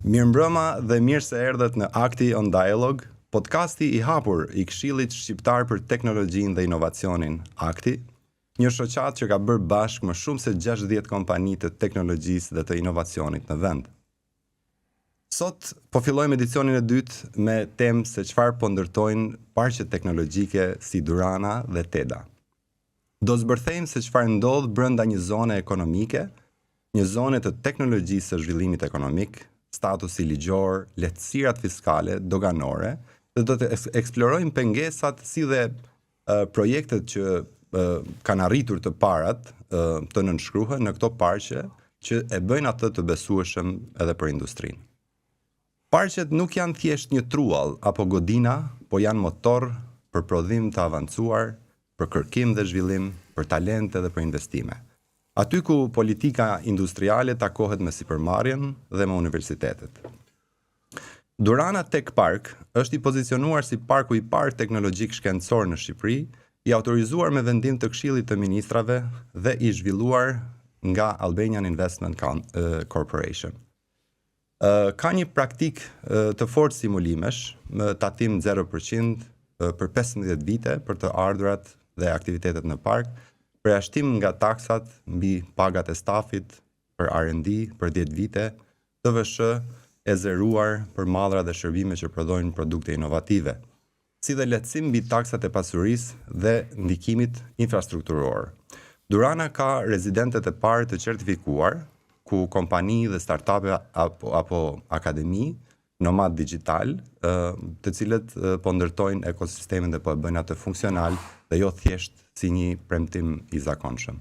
Mirëmbrëma dhe mirë se erdhët në Akti on Dialogue, podcasti I hapur I Këshillit Shqiptar për Teknologjinë dhe Inovacionin, Akti, një shoqatë që ka bërë bashkë më shumë se 60 kompani të teknologjisë dhe të inovacionit në vend. Sot po fillojmë edicionin e dytë me temë se çfarë po ndërtojnë parqet teknologjike si Durana dhe Teda. Do zbërthejmë se çfarë ndodh brenda një zone ekonomike, një zone të teknologjisë së zhvillimit ekonomik, statusi ligjor, lehtësirat fiskale, doganore, dhe do të eksplorojmë pengesat si dhe projektet që kanë arritur të parat të nënshkruhen në këto parqe që e bëjnë atë të besueshëm edhe për industrinë. Parqet nuk janë thjesht një truall apo godina, po janë motor për prodhim të avancuar, për kërkim dhe zhvillim, për talente dhe për investime. Aty ku politika industriale takohet me sipërmarrjen dhe me universitetet. Durana Tech Park është I pozicionuar si parku I parë teknologjik shkencor në Shqipëri, I autorizuar me vendim të Këshillit të Ministrave dhe I zhvilluar nga Albanian Investment Corporation. Ka një praktik të fortë simulimesh, me tatim 0% për 15 vite për të ardhurat dhe aktivitetet në park, përjashtim nga taksat mbi pagat e stafit për R&D për 10 vite, TVSH e zeruar për mallra dhe shërbime që prodhojnë produkte inovative, si dhe lehtësim mbi taksat e pasurisë dhe ndikimit infrastrukturor. Durana ka rezidentet e parë të certifikuar, ku kompani dhe startupe apo akademi, nomad digital, të cilët po ndërtojnë ekosistemin dhe po e bëjnë atë funksional dhe jo thjesht si një premtim I zakonshëm.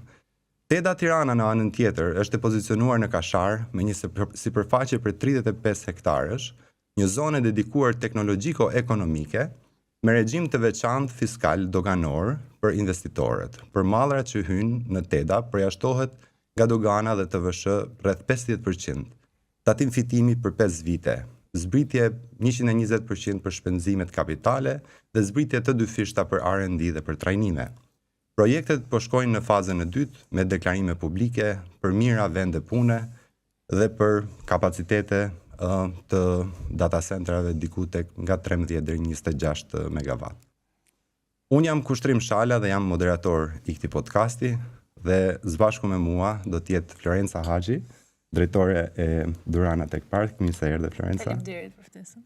Teda Tirana në anën tjetër është e pozicionuar në Kashar me një sipërfaqe për 35 hektarësh, një zonë dedikuar teknologjiko-ekonomike me regjim të veçantë fiskal doganor për investitorët. Për mallrat që hyjnë në Teda përjashtohet nga dogana dhe TVSH rreth 50%, tatim fitimi për 5 vite, zbritje 120% për shpenzimet kapitale dhe zbritje të dyfishta për R&D dhe për trajnime. Projektet po shkojnë në fazën e dytë me deklarime publike për mira vende pune dhe për kapacitete të data centrave diku tek nga 13 deri 26 megawatt. Unë jam Kushtrim Shala dhe jam moderator I këtij podcasti dhe zbashku me mua do të jetë Florenca Haxhi, drejtore e Durana Tech Park. Mirë se erdhe Florenca. Faleminderit për ftesën.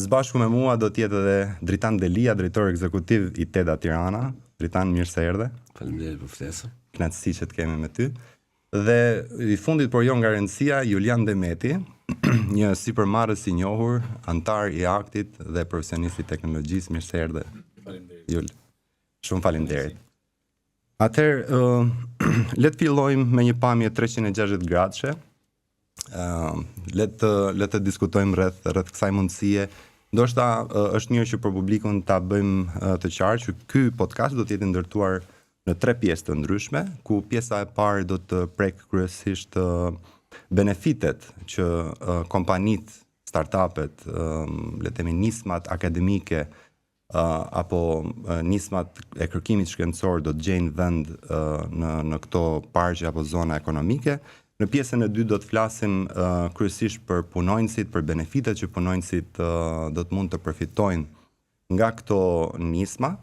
Zbashku me mua do të jetë edhe Dritan Delia, drejtor ekzekutiv I Teda Tirana. Dritan, mirë se erdhe. Faleminderit për ftesën. Kënaqësi që të kemi me ty. Dhe I fundit por jo nga rëndësia, Julian Demeti, një sipërmarrës I njohur, antar I Aktit dhe profesionist I teknologjisë. Mirë se erdhe. Faleminderit. Jul. Shumë faleminderit. Atëherë, le të fillojmë me një pamje 360 gradëshe. Le të diskutojmë rreth kësaj mundësie. Ndoshta është mirë që për publikun ta bëjmë të qartë që ky podcast do të jetë ndërtuar në 3 pjesë të ndryshme, ku pjesa e parë do të prek kryesisht benefitet që kompanitë, startupet, le të themi nismat akademike apo nismat e kërkimit shkencor do të gjejnë vend në këto parqe apo zona ekonomike. Në pjesën e dytë do të flasim kryesisht për punonjësit, për benefitet që punonjësit do të mund të përfitojnë nga këto nisma,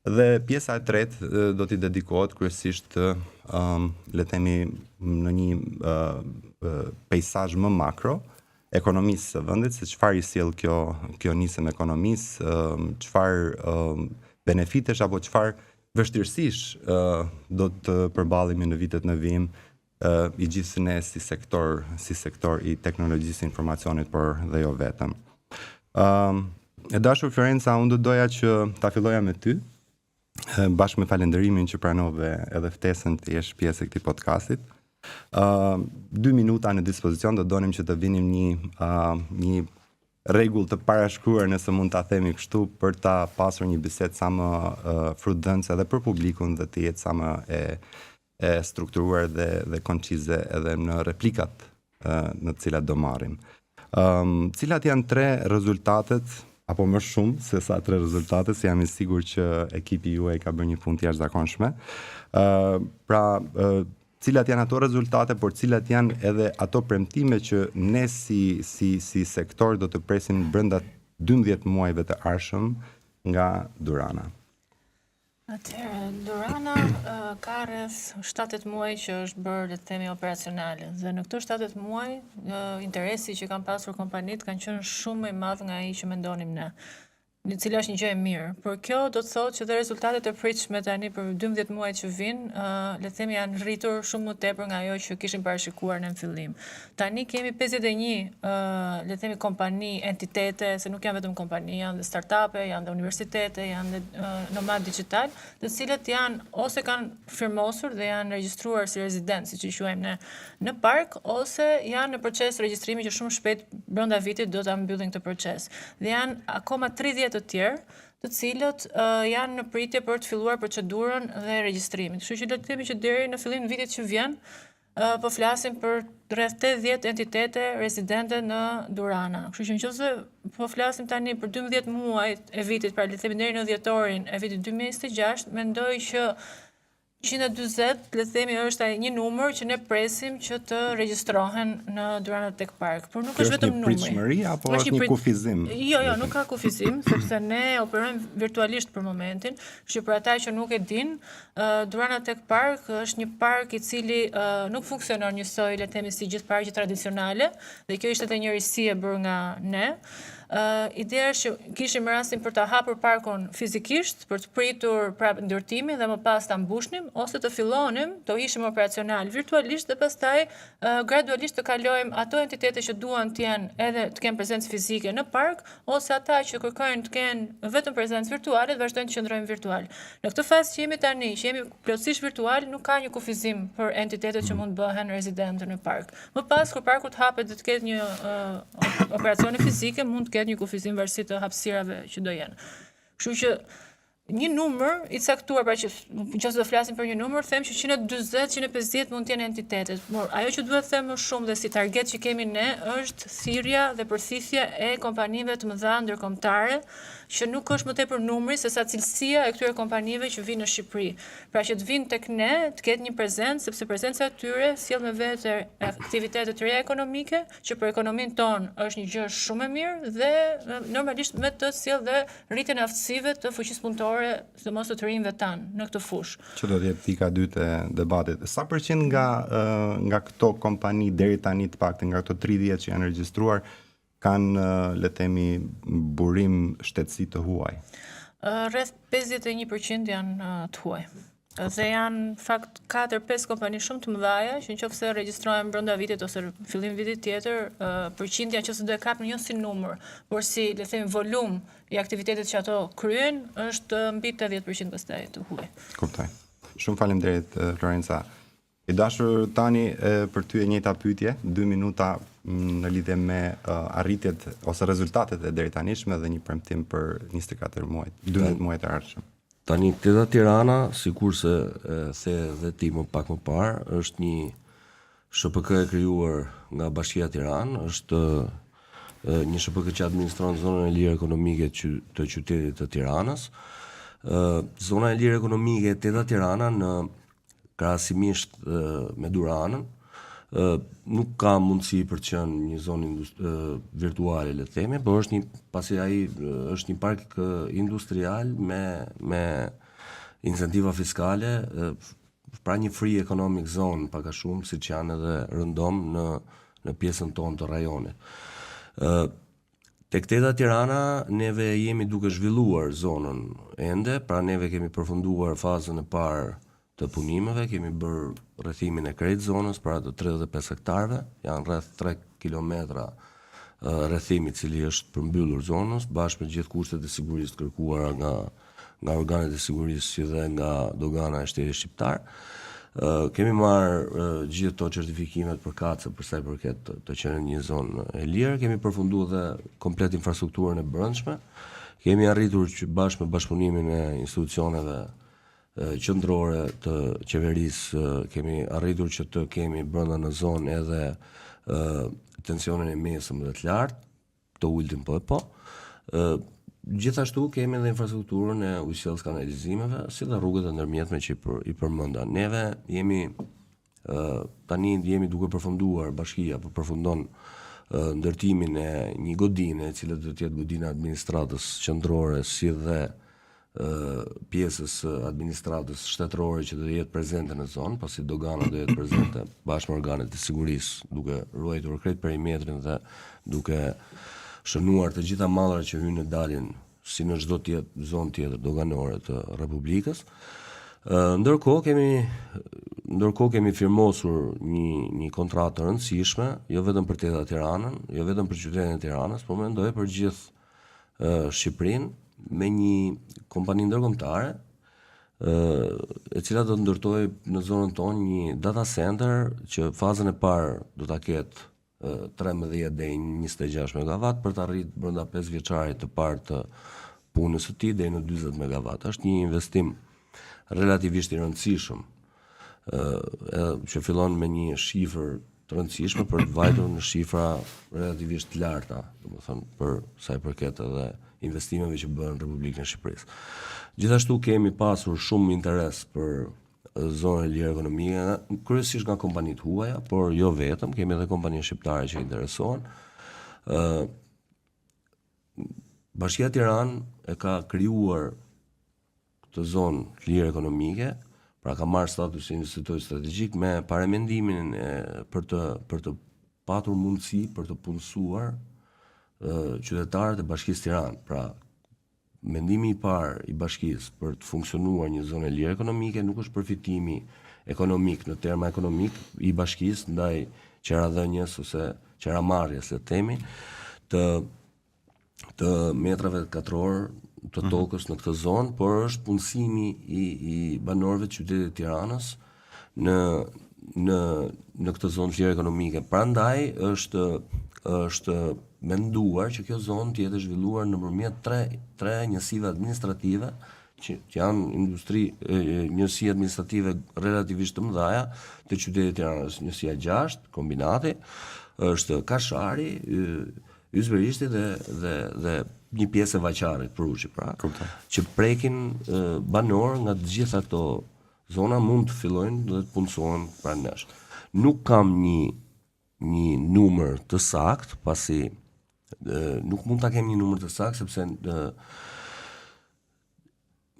dhe pjesa e tretë do t'i dedikohet kryesisht le të themi në një peizazh më makro ekonomisë së vendit, se çfarë I sjell kjo nisëm ekonomisë, çfarë benefitesh apo çfarë vështirësish do të përballemi në vitet në vijim I gjithë ne si sektor I teknologjisë informacionit, por dhe jo vetëm. E dashur Florenca, unë do doja që ta filloja me ty, bashkë me falënderimin që pranove edhe ftesën të jesh pjesë e këtij podcastit. 2 minuta në dispozicion, do donim që të vinim një rregull të parashkruar, nëse mund ta themi kështu, për ta pasur një bisedë sa më frutdhënëse edhe për publikun dhe të jetë sa më e strukturuar dhe koncize edhe në replikat në të cilat do marrim. Cilat janë 3 rezultatet apo më shumë se sa 3 rezultate, se jam I sigurt që ekipi juaj ka bërë një punë të jashtëzakonshme. Pra cilat janë ato rezultate, por cilat janë edhe ato premtime që ne si sektor do të presim brenda 12 muajve të ardhshëm nga Durana. Atëherë, Durana ka rreth 7 muaj që është bërë, le të themi, operacionale. Dhe në këto 7 muaj, interesi që kanë pasur kompanitë kanë qenë shumë më i madh nga ai që mendonim ne. Në cila është një gjë e mirë, por kjo do të thotë që dhe rezultatet e pritshme tani për 12 muajt që vijnë, le të themi janë rritur shumë më tepër nga ajo që kishim parashikuar në fillim. Tani kemi 51, le të themi kompani, entitete, se nuk janë vetëm kompani, janë dhe startupe, janë dhe universitete, janë dhe nomad digital, të cilët janë ose kanë firmosur dhe janë regjistruar si rezident, siç i quajmë ne, në park, ose janë në proces regjistrimi që shumë shpejt brenda vitit do ta mbyllin këtë proces. Dhe janë akoma 30 të tjerë, të cilët janë në pritje për të filluar procedurën dhe regjistrimin. Kështu që le të themi që deri në fillim të vitit që vjen, po flasim për rreth 80 entitete residente në Durana. Kështu që nëse po flasim tani për 12 muajt e vitit, pra le të themi deri në dhjetorin e vitit 2026, mendoj që 140, le të themi, është një numër që ne presim që të regjistrohen në Durana Tech Park. Por nuk është vetëm numri. Është një pritshmëri apo është një kufizim? Jo, nuk ka kufizim, sepse ne operojmë virtualisht për momentin, që për ata që nuk e din, Durana Tech Park është një park i cili nuk funksionon njësoj, le të themi, si gjithë parqet tradicionale, dhe kjo ishte edhe një risi e bërë nga ne. Ideja është që kishim rastin për të hapur parkun fizikisht, për të pritur prapë ndërtimin dhe më pas ta mbushnim, ose të fillonim, të ishim operacional virtualisht dhe pastaj gradualisht të kalojmë ato entitete që duan të jenë edhe të kenë prezencë fizike në park, ose ata që kërkojnë të kenë vetëm prezencë virtuale të vazhdojnë të qëndrojnë virtual. Në këtë fazë që jemi tani, që jemi plotësisht virtual, nuk ka një kufizim për entitetet që mund bëhen rezidentë në park. Më pas, kur parku të hapet dhe të ketë një operacione fizike, mund të ketë një kufizim varësi të hapësirave që do jenë. Kështu që një numër i caktuar, pra që nëse do flasim për një numër, them që 140-150 mund të jenë entitetet. Por ajo që duhet të them më shumë dhe si target që kemi ne është thirrja dhe përthithja e kompanive të mëdha ndërkombëtare, që nuk është më tepër numri se sa cilësia e këtyre kompanive që vinë në Shqipëri. Pra që të vinë tek ne, të ketë një prezencë, sepse prezenca e tyre sjell me vete aktivitete të reja ekonomike, që për ekonominë tonë është një gjë shumë e mirë dhe normalisht me të sjell dhe rritjen e aftësive të fuqisë punëtore, sidomos të rinjve tanë në këtë fushë. Që do të jetë pika 2 e debatit. Sa përqind nga këto kompani deri tani të paktën nga këto 30 që janë regjistruar kanë, le të themi, burim shtetësi të huaj? Rreth 51% janë të huaj. Dhe janë fakt 4-5 kompani shumë të mëdhaja që nëse regjistrohen brenda vitit ose fillim vitit tjetër, përqindja që do e kapë jo si numër, por si, le të themi, volum i aktivitetet që ato kryen është mbi 80% pastaj të huaj. Kuptoj. Shumë faleminderit, Lorenza. I dashur tani, për ty e njëjta pyetje, 2 minuta në lidhje me arritjet ose rezultatet e deri tanishme dhe një premtim për 24 muajt, 12 muajt e ardhshëm. Tani Teta Tirana, sikurse the dhe ti më pak më parë, është një SHPK e krijuar nga Bashkia Tiranë, është një SHPK që administron zonën e lirë ekonomike të qytetit të Tiranës. Zona e lirë ekonomike e Teta Tirana në krahasimisht me Duranën, nuk ka mundësi për të qenë një zonë virtuale, le të themi, por pasi ai është një park industrial me incentiva fiskale, pra një free economic zone pak a shumë, siç janë edhe rëndom në pjesën tonë të rajonit. Tek Teta Tirana neve jemi duke zhvilluar zonën ende, pra neve kemi përfunduar fazën e parë të punimeve, kemi bërë rrethimin e krejt zonës, pra të 35 hektarëve, janë rreth 3 kilometra rrethimi i cili është përmbyllur zonës, bashkë me gjithë kushtet e sigurisë të kërkuara nga organet e sigurisë si dhe nga dogana e shtetit shqiptar. Kemi marrë gjithë to certifikimet për kacë për sa i përket të qenë një zonë e lirë, kemi përfunduar dhe komplet infrastrukturën e brendshme, kemi arritur që bashkë me bashkëpunimin e institucioneve qendrore të qeverisë kemi arritur që të kemi brenda në zonë edhe tensionin e mesëm dhe të lartë, të ultin po e po. Gjithashtu kemi edhe infrastrukturën e ujësjelljes kanalizimeve, si dhe rrugët e ndërmjetme që i përmenda. Neve jemi Tani jemi duke përfunduar, bashkia përfundon ndërtimin e një godine, e cila do të jetë godina administratës qendrore, si dhe pjesës administratës shtetërore që do të jetë prezente në zonë, pasi dogana do jetë prezente bashkë me organet e sigurisë, duke ruajtur krejt perimetrin dhe duke shënuar të gjitha mallrat që hyjnë në daljen si në çdo zonë tjetër doganore të Republikës. Ndërkohë kemi firmosur një kontratë të rëndësishme, jo vetëm për Teta Tiranën, jo vetëm për qytetin e Tiranës, por mendoj për gjithë Shqipërinë, me një kompani ndërkombëtare, e cila do të ndërtojë në zonën tonë një data center që fazën e parë do ta ketë 13 deri në 26 MW për të arritur brenda 5 vjeçarit të parë të punës së tij deri në 40 MW. Është një investim relativisht i rëndësishëm, që fillon me një shifër të rëndësishme për të vajtur në shifra relativisht të larta, domethënë për sa i përket edhe investimeve që bëhen në Republikën e Shqipërisë. Gjithashtu kemi pasur shumë interes për zonën e lirë ekonomike, kryesisht nga kompanitë huaja, por jo vetëm, kemi edhe kompani shqiptare që interesohen. Bashkia Tiranë e ka krijuar këtë zonë lirë ekonomike, pra ka marrë status investitor strategjik me paramendimin për të patur mundësi për të punësuar qytetarët e Bashkisë Tiranë. Pra, mendimi i parë i bashkisë për të funksionuar një zonë lirë ekonomike nuk është përfitimi ekonomik në terma ekonomik i bashkisë ndaj qeradhënies ose qeramarrjes, le të themi, të metrave katror të tokës në këtë zonë, por është punësimi i banorëve të qytetit të Tiranës në këtë zonë lirë ekonomike. Prandaj është menduar që kjo zonë të jetë zhvilluar nëpërmjet tre njësive administrative që janë njësi administrative relativisht të mëdha të qytetit të Tiranës. Njësia 6, kombinati, është Kashari, Ysberishti dhe një pjesë e Vaçarit, Pruçi, pra, që prekin banor nga të gjitha këto zona mund të fillojnë dhe të punësohen pranë nesh. Nuk kam një numër të saktë, pasi nuk mund ta kem një numër të saktë sepse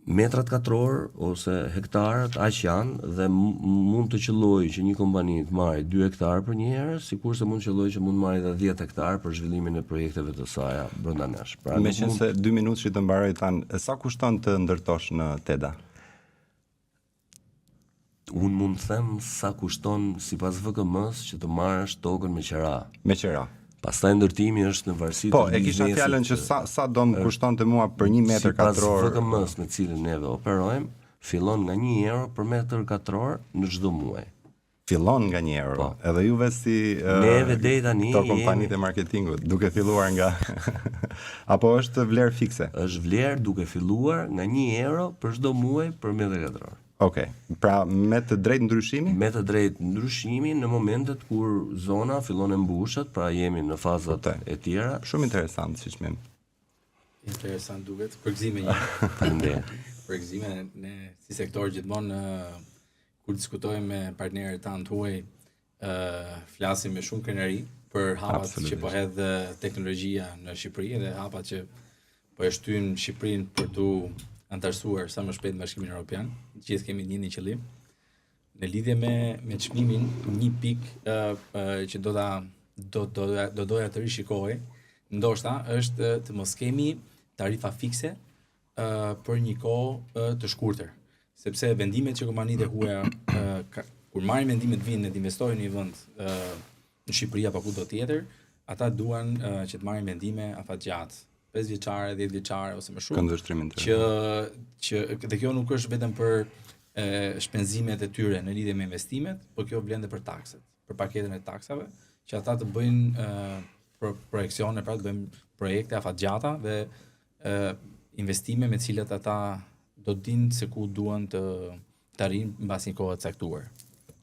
metrat katror ose hektarët aq janë dhe mund të qellojë që një kompani të marrë 2 hektarë për një herë, sikurse mund të qellojë që mund marrë edhe 10 hektarë për zhvillimin e projekteve të saj brenda nesh. Pra, meqense 2 minutë që të mbaroj tanë, sa kushton të ndërtosh në Teda? Unë mund të them sa kushton sipas VKM-s që të marrësh tokën me qera. Me qera. Pastaj ndërtimi është në varësi të e kisha fjalën që sa do më kushtonte mua për 1 metër katror. Sipas VKM-s me cilën neve operojmë, fillon nga 1 euro për metër katror në çdo muaj. Fillon nga 1 euro. Edhe juve si neve deri tani to kompanitë e marketingut, duke filluar nga apo është vlerë fikse? Është vlerë duke filluar nga 1 euro për çdo muaj për metër katror. Okej. Pra me të drejtë ndryshimi? Me të drejtë ndryshimi në momentet kur zona fillon e mbushet, pra jemi në fazat e tjera. Shumë interesant, siç më. Interesant duket. Përgëzime një. Faleminderit. Përgëzime ne si sektor gjithmonë kur diskutojmë me partnerët tanë tuaj, flasim me shumë krenari për hapat që po hedh teknologjia në Shqipëri dhe hapat që po e shtyn Shqipërinë për tu antarësuar sa më shpejt në Bashkimin Evropian. Gjithë kemi një qëllim. Në lidhje me çmimin, një pikë që do doja të rishikoj, ndoshta është të mos kemi tarifa fikse për një kohë të shkurtër, sepse vendimet që kompanitë e huaja kur marrin vendimet vinë të investojnë në një vend në Shqipëri apo kudo tjetër, ata duan që të marrin vendime afatgjatë. 5 vjeçare, 10 vjeçare ose më shumë. Që dhe kjo nuk është vetëm për shpenzimet e tyre në lidhje me investimet, por kjo vlen edhe për takset, për paketën e taksave, që ata të bëjnë projeksione, pra të bëjnë projekte afatgjata dhe investime me të cilat ata do të dinë se ku duan të arrijnë mbas një kohe të caktuar,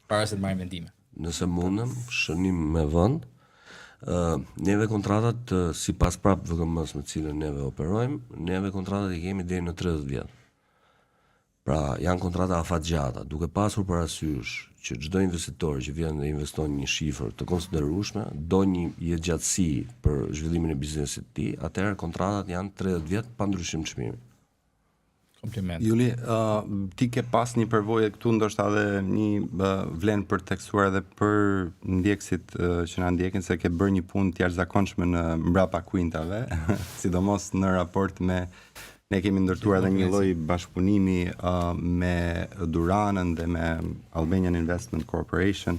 para se të marrin vendime. Nëse mundem, shënim me vend. Neve kontratat sipas prap VKM-s me cilën neve operojmë, neve kontratat i kemi deri në 30 vjet. Pra janë kontrata afatgjata, duke pasur parasysh që çdo investitor që vjen dhe investon një shifër të konsiderueshme, do një jetëgjatësi për zhvillimin e biznesit të tij, atëherë kontratat janë 30 vjet pa ndryshim çmimi. Kompliment. Juli, ti ke pas një përvojë këtu, ndoshta edhe një vlen për tekstuar edhe për ndjekësit që na ndjekin, se ke bërë një punë të jashtëzakonshme në mbrapa kuintave, sidomos në raport me ne kemi ndërtuar edhe një lloj bashkëpunimi me Duranën dhe me Albanian Investment Corporation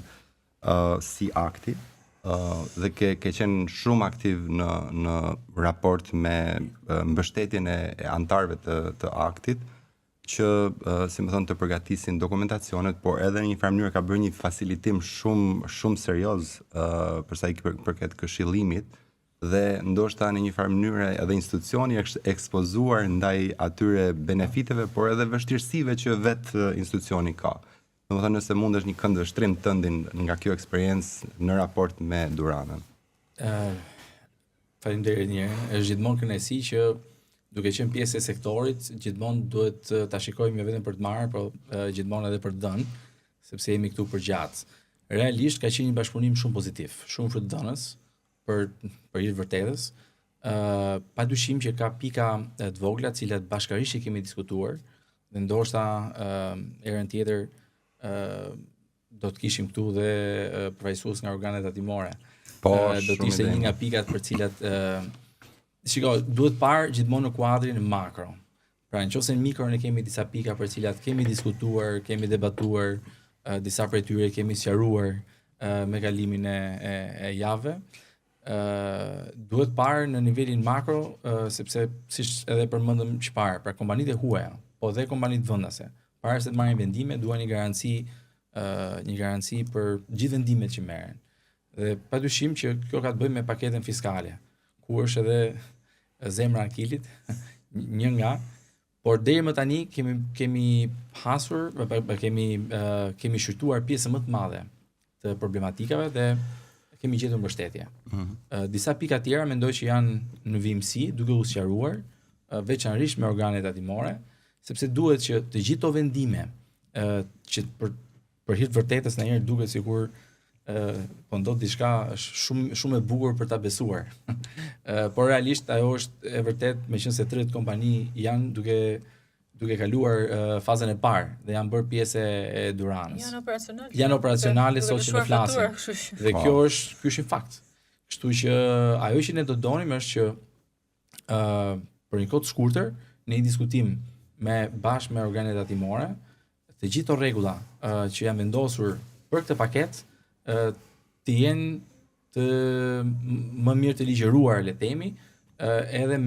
si akti, dhe ke qenë shumë aktiv në raport me mbështetjen e antarëve të aktit, që si më thon të përgatisin dokumentacionet, por edhe në një farë mënyrë ka bërë një facilitim shumë serioz për sa i përket këshillimit, dhe ndoshta në një farë mënyrë edhe institucioni është ekspozuar ndaj atyre benefiteve, por edhe vështirësive që vetë institucioni ka. Domethënë, nëse mundesh një këndvështrim tëndin nga kjo eksperiencë në raport me Duranën. Faleminderit një herë. Është gjithmonë kënaqësi që duke qenë pjesë e sektorit, gjithmonë duhet ta shikojmë jo vetëm për të marrë, por gjithmonë edhe për të dhënë, sepse jemi këtu për gjatë. Realisht ka qenë një bashkëpunim shumë pozitiv, shumë frutëdhënës për hir të vërtetës. Padyshim që ka pika të vogla, të cilat bashkërisht i kemi diskutuar, dhe ndoshta herën tjetër do të kishim këtu dhe përfaqësues nga organet tatimore. Do të ishte një nga pikat për cilat shiko, duhet parë gjithmonë në kuadrin makro. Pra nëse në mikro ne kemi disa pika për cilat kemi diskutuar, kemi debatuar, disa prej tyre kemi sqaruar me kalimin e javëve. Duhet parë në nivelin makro, sepse siç edhe përmendëm çfarë, pra kompanitë e huaja, po dhe kompanitë vendase, para se të marrin vendime, duan një garanci për gjithë vendimet që merren. Dhe padyshim që kjo ka të bëjë me paketën fiskale, ku është edhe zemra e Akilit, një nga, por deri më tani kemi hasur, kemi shqyrtuar pjesën më të madhe të problematikave dhe kemi gjetur mbështetje. Disa pika tjera mendoj që janë në vimësi, duke u sqaruar, veçanërisht me organet tatimore, sepse duhet që të gjithë to vendime që për hir të vërtetës ndonjëherë duket sikur po ndodh diçka shumë e bukur për ta besuar. Por realisht ajo është e vërtet, meqense 30 kompani janë duke kaluar fazën e parë dhe janë bërë pjesë e Duranës. Janë operacionale sot që ne flasim. Dhe kjo është fakt. Kështu që ajo që ne do donim është që për një kohë të shkurtër në një diskutim bashkë me organet tatimore, të gjithë ato rregulla që janë vendosur për këtë paketë të jenë të më mirë të ligjëruar, le të themi, edhe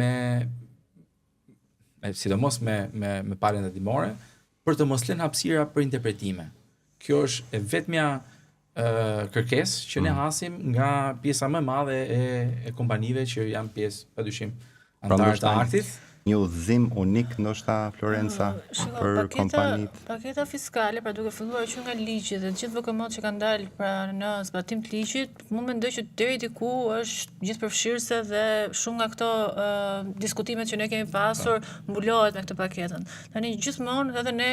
sidomos me palën tatimore, për të mos lënë hapësira për interpretime. Kjo është e vetmja kërkesë që ne hasim nga pjesa më e madhe e kompanive që janë pjesë padyshim antarë të aktit. Një udhëzim unik ndoshta Florenca për kompanitë. Paketa fiskale, pra duke filluar që nga ligji dhe gjithë VKM-t që kanë dalë pra në zbatim të ligjit, mund mendoj që deri diku është gjithëpërfshirëse dhe shumë nga këto diskutimet që ne kemi pasur mbulohet me këtë paketën. Tani gjithmonë edhe ne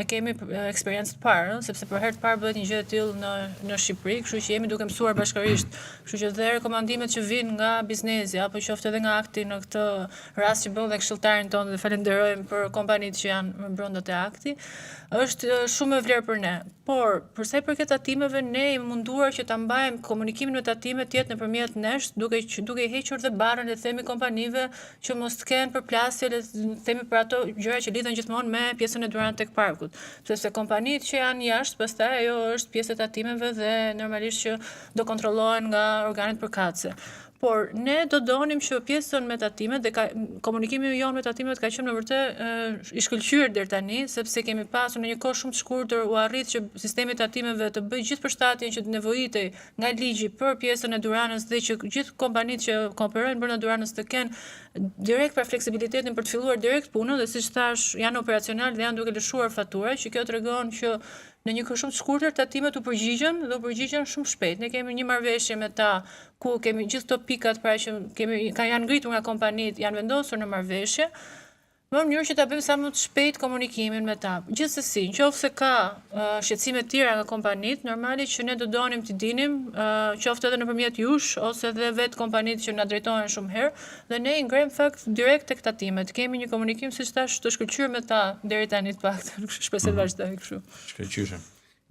e kemi eksperiencë të parë, sepse për herë të parë bëhet një gjë e tillë në Shqipëri, kështu që jemi duke mësuar bashkërisht. Kështu që dhe rekomandimet që vijnë nga biznesi apo qoftë edhe nga akti në këtë rast që bën dhe këshilltarin tonë, dhe falenderojmë për kompanitë që janë brenda të akti, është shumë e vlerë për ne. Por, përsa i përket tatimeve, ne jemi munduar që ta mbajmë komunikimin me tatimet të jetë nëpërmjet nesh, duke i hequr dhe barrën e themi kompanive që mos të kenë përplasje, le të themi për ato gjëra që lidhen gjithmonë me pjesën e Duran Tech Parkut. Sepse kompanitë që janë jashtë, pastaj ajo është pjesë e tatimeve dhe normalisht që do kontrollohen nga organet përkatëse. Por ne do donim që pjesën me tatimet dhe komunikimi jonë me tatimet ka qenë në vërtet i shkëlqyer deri tani, sepse kemi pasur në një kohë shumë të shkurtër u arrit që sistemi i tatimeve të bëjë gjithë përshtatjen që të nevojitej nga ligji për pjesën e Duranës dhe që gjithë kompanitë që kooperojnë brenda Duranës të kenë direkt për fleksibilitetin për të filluar direkt punën dhe siç thash janë operacional dhe janë duke lëshuar fatura, që kjo tregon që në një kohë shumë të shkurtër tatimet u përgjigjen shumë shpejt. Ne kemi një marrëveshje me ta ku kemi gjithë këto pikat pra që janë ngritur nga kompanitë, janë vendosur në marrëveshje. në mënyrë që ta bëjmë sa më të shpejt komunikimin me ta. Gjithsesi, nëse ka shqetësime të tjera nga kompanitë, normali që ne do donim të dinim, qoftë edhe nëpërmjet jush ose edhe vetë kompanitë që na drejtohen shumë herë, dhe ne i ngrem fakt direkt tek tatimet. Kemi një komunikim siç thash të shkëlqyer me ta deri tani të paktën. Shpresoj të vazhdoj kështu. Shkëlqyeshëm.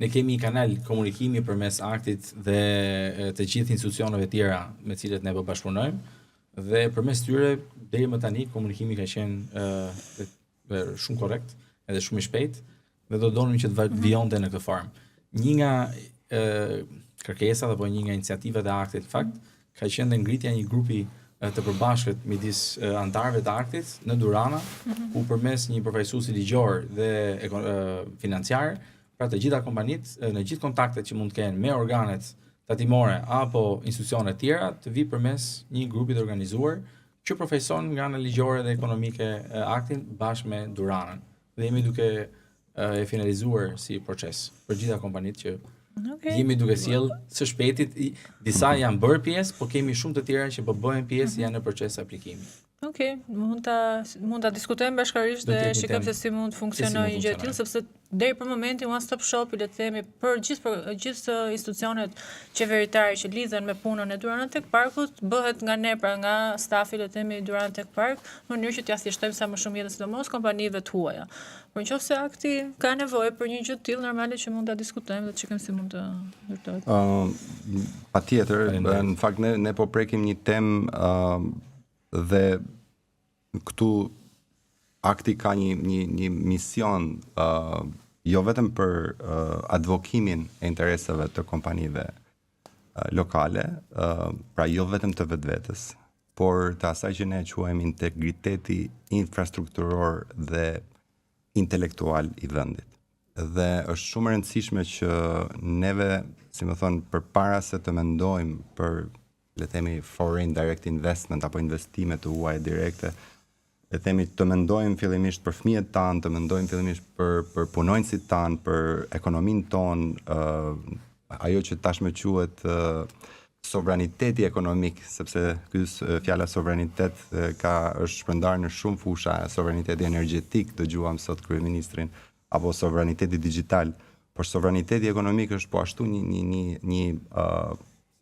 Ne kemi një kanal komunikimi përmes aktit dhe të gjithë institucioneve tjera me cilët ne po bashkëpunojmë. Dhe përmes tyre deri më tani komunikimi ka qenë shumë korrekt, edhe shumë i shpejt, dhe do donim që të vijonte në këtë formë. Një nga kërkesat apo një nga iniciativat e aktit fakt ka qenë ngritja një grupi të përbashkët midis anëtarëve të aktit në Durana, ku përmes një përfaqësuesi ligjor dhe financiar, pra të gjitha kompanitë në gjithë kontaktet që mund të kenë me organet tatimore apo institucione tjera të vi përmes një grupi të organizuar që përfaqëson nga ana ligjore dhe ekonomike aktin bashkë me Duranën. Dhe jemi duke e finalizuar si proces për gjitha kompanitë që jemi duke sjell së shpejtit. Disa janë bërë pjesë, po kemi shumë të tjera që po bëhen pjesë, janë në proces aplikimi. Okej, mund ta diskutojmë bashkërisht dhe shikojmë se si mund të funksionojë një gjë e tillë, sepse deri për momentin one stop shop, le të themi, për gjithë institucionet qeveritare që lidhen me punën e Durana Tech Parkut, bëhet nga ne, pra nga stafi, le të themi, Durana Tech Park, në mënyrë që t'ia thjeshtojmë sa më shumë jetën, sidomos kompanive të huaja. Por nëse akti ka nevojë për një gjë të tillë, normale që mund ta diskutojmë dhe të shikojmë si mund të ndërtohet. Patjetër, në fakt ne po prekim një temë dhe këtu akti ka një mision jo vetëm për advokimin e interesave të kompanive lokale, pra jo vetëm të vetvetes, por të asaj që ne quajmë integriteti infrastrukturor dhe intelektual i vendit. Dhe është shumë e rëndësishme që neve, si më thonë, përpara se të mendojmë për, le themi, foreign direct investment apo investime të huaja direkte, le themi, të mendojmë fillimisht për fëmijët tanë, të mendojmë fillimisht për punonjësit tanë, për ekonominë tonë, ajo që tashmë quhet sovraniteti ekonomik, sepse fjala sovranitet është shpërndarë në shumë fusha, sovraniteti energjetik, dëgjuam sot kryeministrin, apo sovraniteti digital, por sovraniteti ekonomik është po ashtu një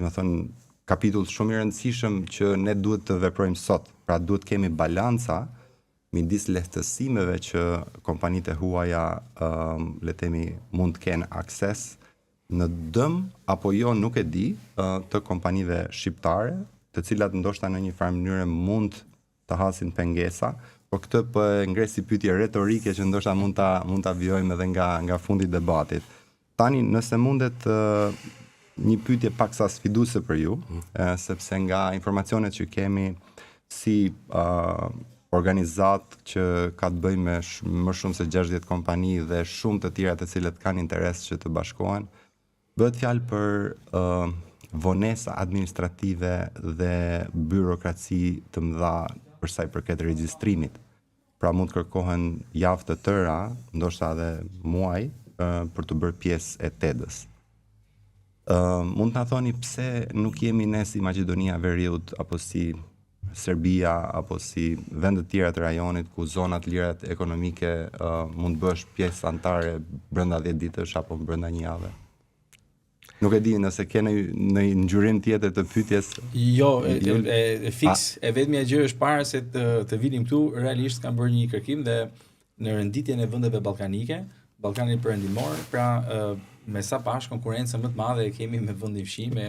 më thonë, kapitull shumë i rëndësishëm që ne duhet të veprojmë sot. Pra duhet kemi balanca midis lehtësimeve që kompanitë e huaja le themi mund të kenë akses në dëm apo jo, nuk e di, të kompanive shqiptare, të cilat ndoshta në një farë mënyrë mund të hasin pengesa, por këtë po ngres si pyetje retorike që ndoshta mund ta vijojmë edhe nga fundi i debatit. Tani nëse mundet një pyetje paksa sfiduese për ju, sepse nga informacionet që kemi si organizat që ka të bëjë me më shumë se 60 kompani dhe shumë të tjera të cilët kanë interes që të bashkohen, bëhet fjalë për vonesa administrative dhe byrokraci të mëdha për sa i përket regjistrimit. Pra mund të kërkohen javë të tëra, ndoshta edhe muaj, për të bërë pjesë e TED-s. Mund të na thoni pse nuk jemi ne si Maqedonia e Veriut apo si Serbia apo si vende të tjera të rajonit ku zonat lirat ekonomike mund bësh pjesë antare brenda 10 ditësh apo brenda një jave? Nuk e di nëse keni në ngjyrim tjetër të pyetjes. Jo, e fiks. E vetmja gjë është para se të vinim këtu, realisht kam bërë një kërkim dhe në renditjen e vendeve ballkanike, Ballkani Perëndimor, pra me sa pash konkurrencën më të madhe e kemi me vendin fshi me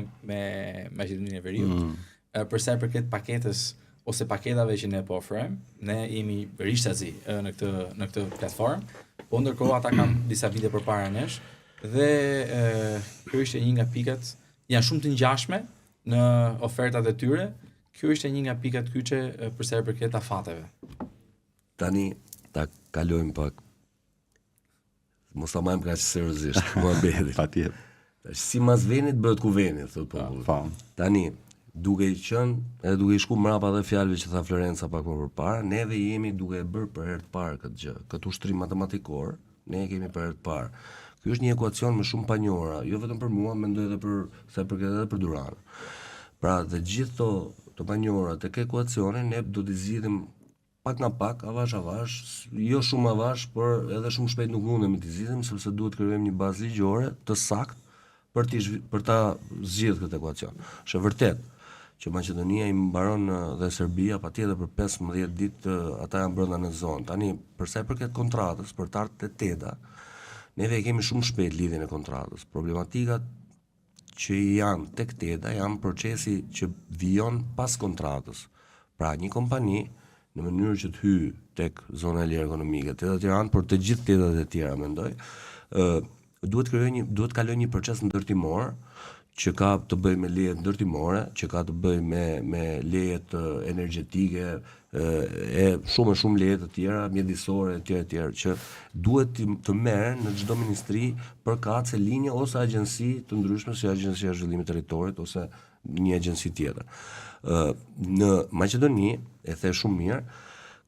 Maqedoninë e Veriut. Për sa i përket paketës ose paketave që ne po ofrojmë, ne jemi rishtazi në këtë platformë, po ndërkohë ata kanë disa vite përpara nesh dhe kjo ishte një nga pikat, janë shumë të ngjashme në ofertat e tyre. Kjo ishte një nga pikat kyçe për sa i përket afateve. Tani ta kalojmë pak. Mos ta marrim kaq seriozisht, muhabetin. Patjetër. Si mas venit bëhet ku veni, thot populli. Tani, duke i qenë edhe duke i shku mrapa dhe fjalëve që tha Florenca pak më përpara, neve jemi duke e bërë për herë të parë këtë gjë, këtë ushtrim matematikor, ne e kemi për herë të parë. Ky është një ekuacion më shumë panjohura, jo vetëm për mua, mendoj edhe për sa i përket edhe për Duranën. Pra, të gjithë to panjohura tek ekuacioni ne do t'i zgjidhim pak nga pak, avash, jo shumë avash, por edhe shumë shpejt nuk mundemi t'i zgjidhim sepse duhet krijojmë një bazë ligjore të saktë për ta zgjidhur këtë ekuacion. Është vërtet që Maqedonia i mbaron dhe Serbia patjetër për 15 ditë ata janë brenda në zonë. Tani për sa i përket kontratës për të ardhur te TEDA, neve kemi shumë shpejt lidhjen e kontratës. Problematikat që janë tek TEDA janë procesi që vijon pas kontratës. Pra një kompani në mënyrë që të hyjë tek zona e lirë ekonomike, TEDA Tiranë, por të gjithë TEDat e tjera mendoj, duhet kaloj një proces ndërtimor që ka të bëjë me lejet ndërtimore, që ka të bëjë me lejet energjetike, e shumë lejet të tjera, mjedisore e tjera, që duhet të merren në çdo ministri përkatëse linje ose agjenci të ndryshme si Agjencia e Zhvillimit të Territorit ose një agjenci tjetër. Në Maqedoni, e the shumë mirë,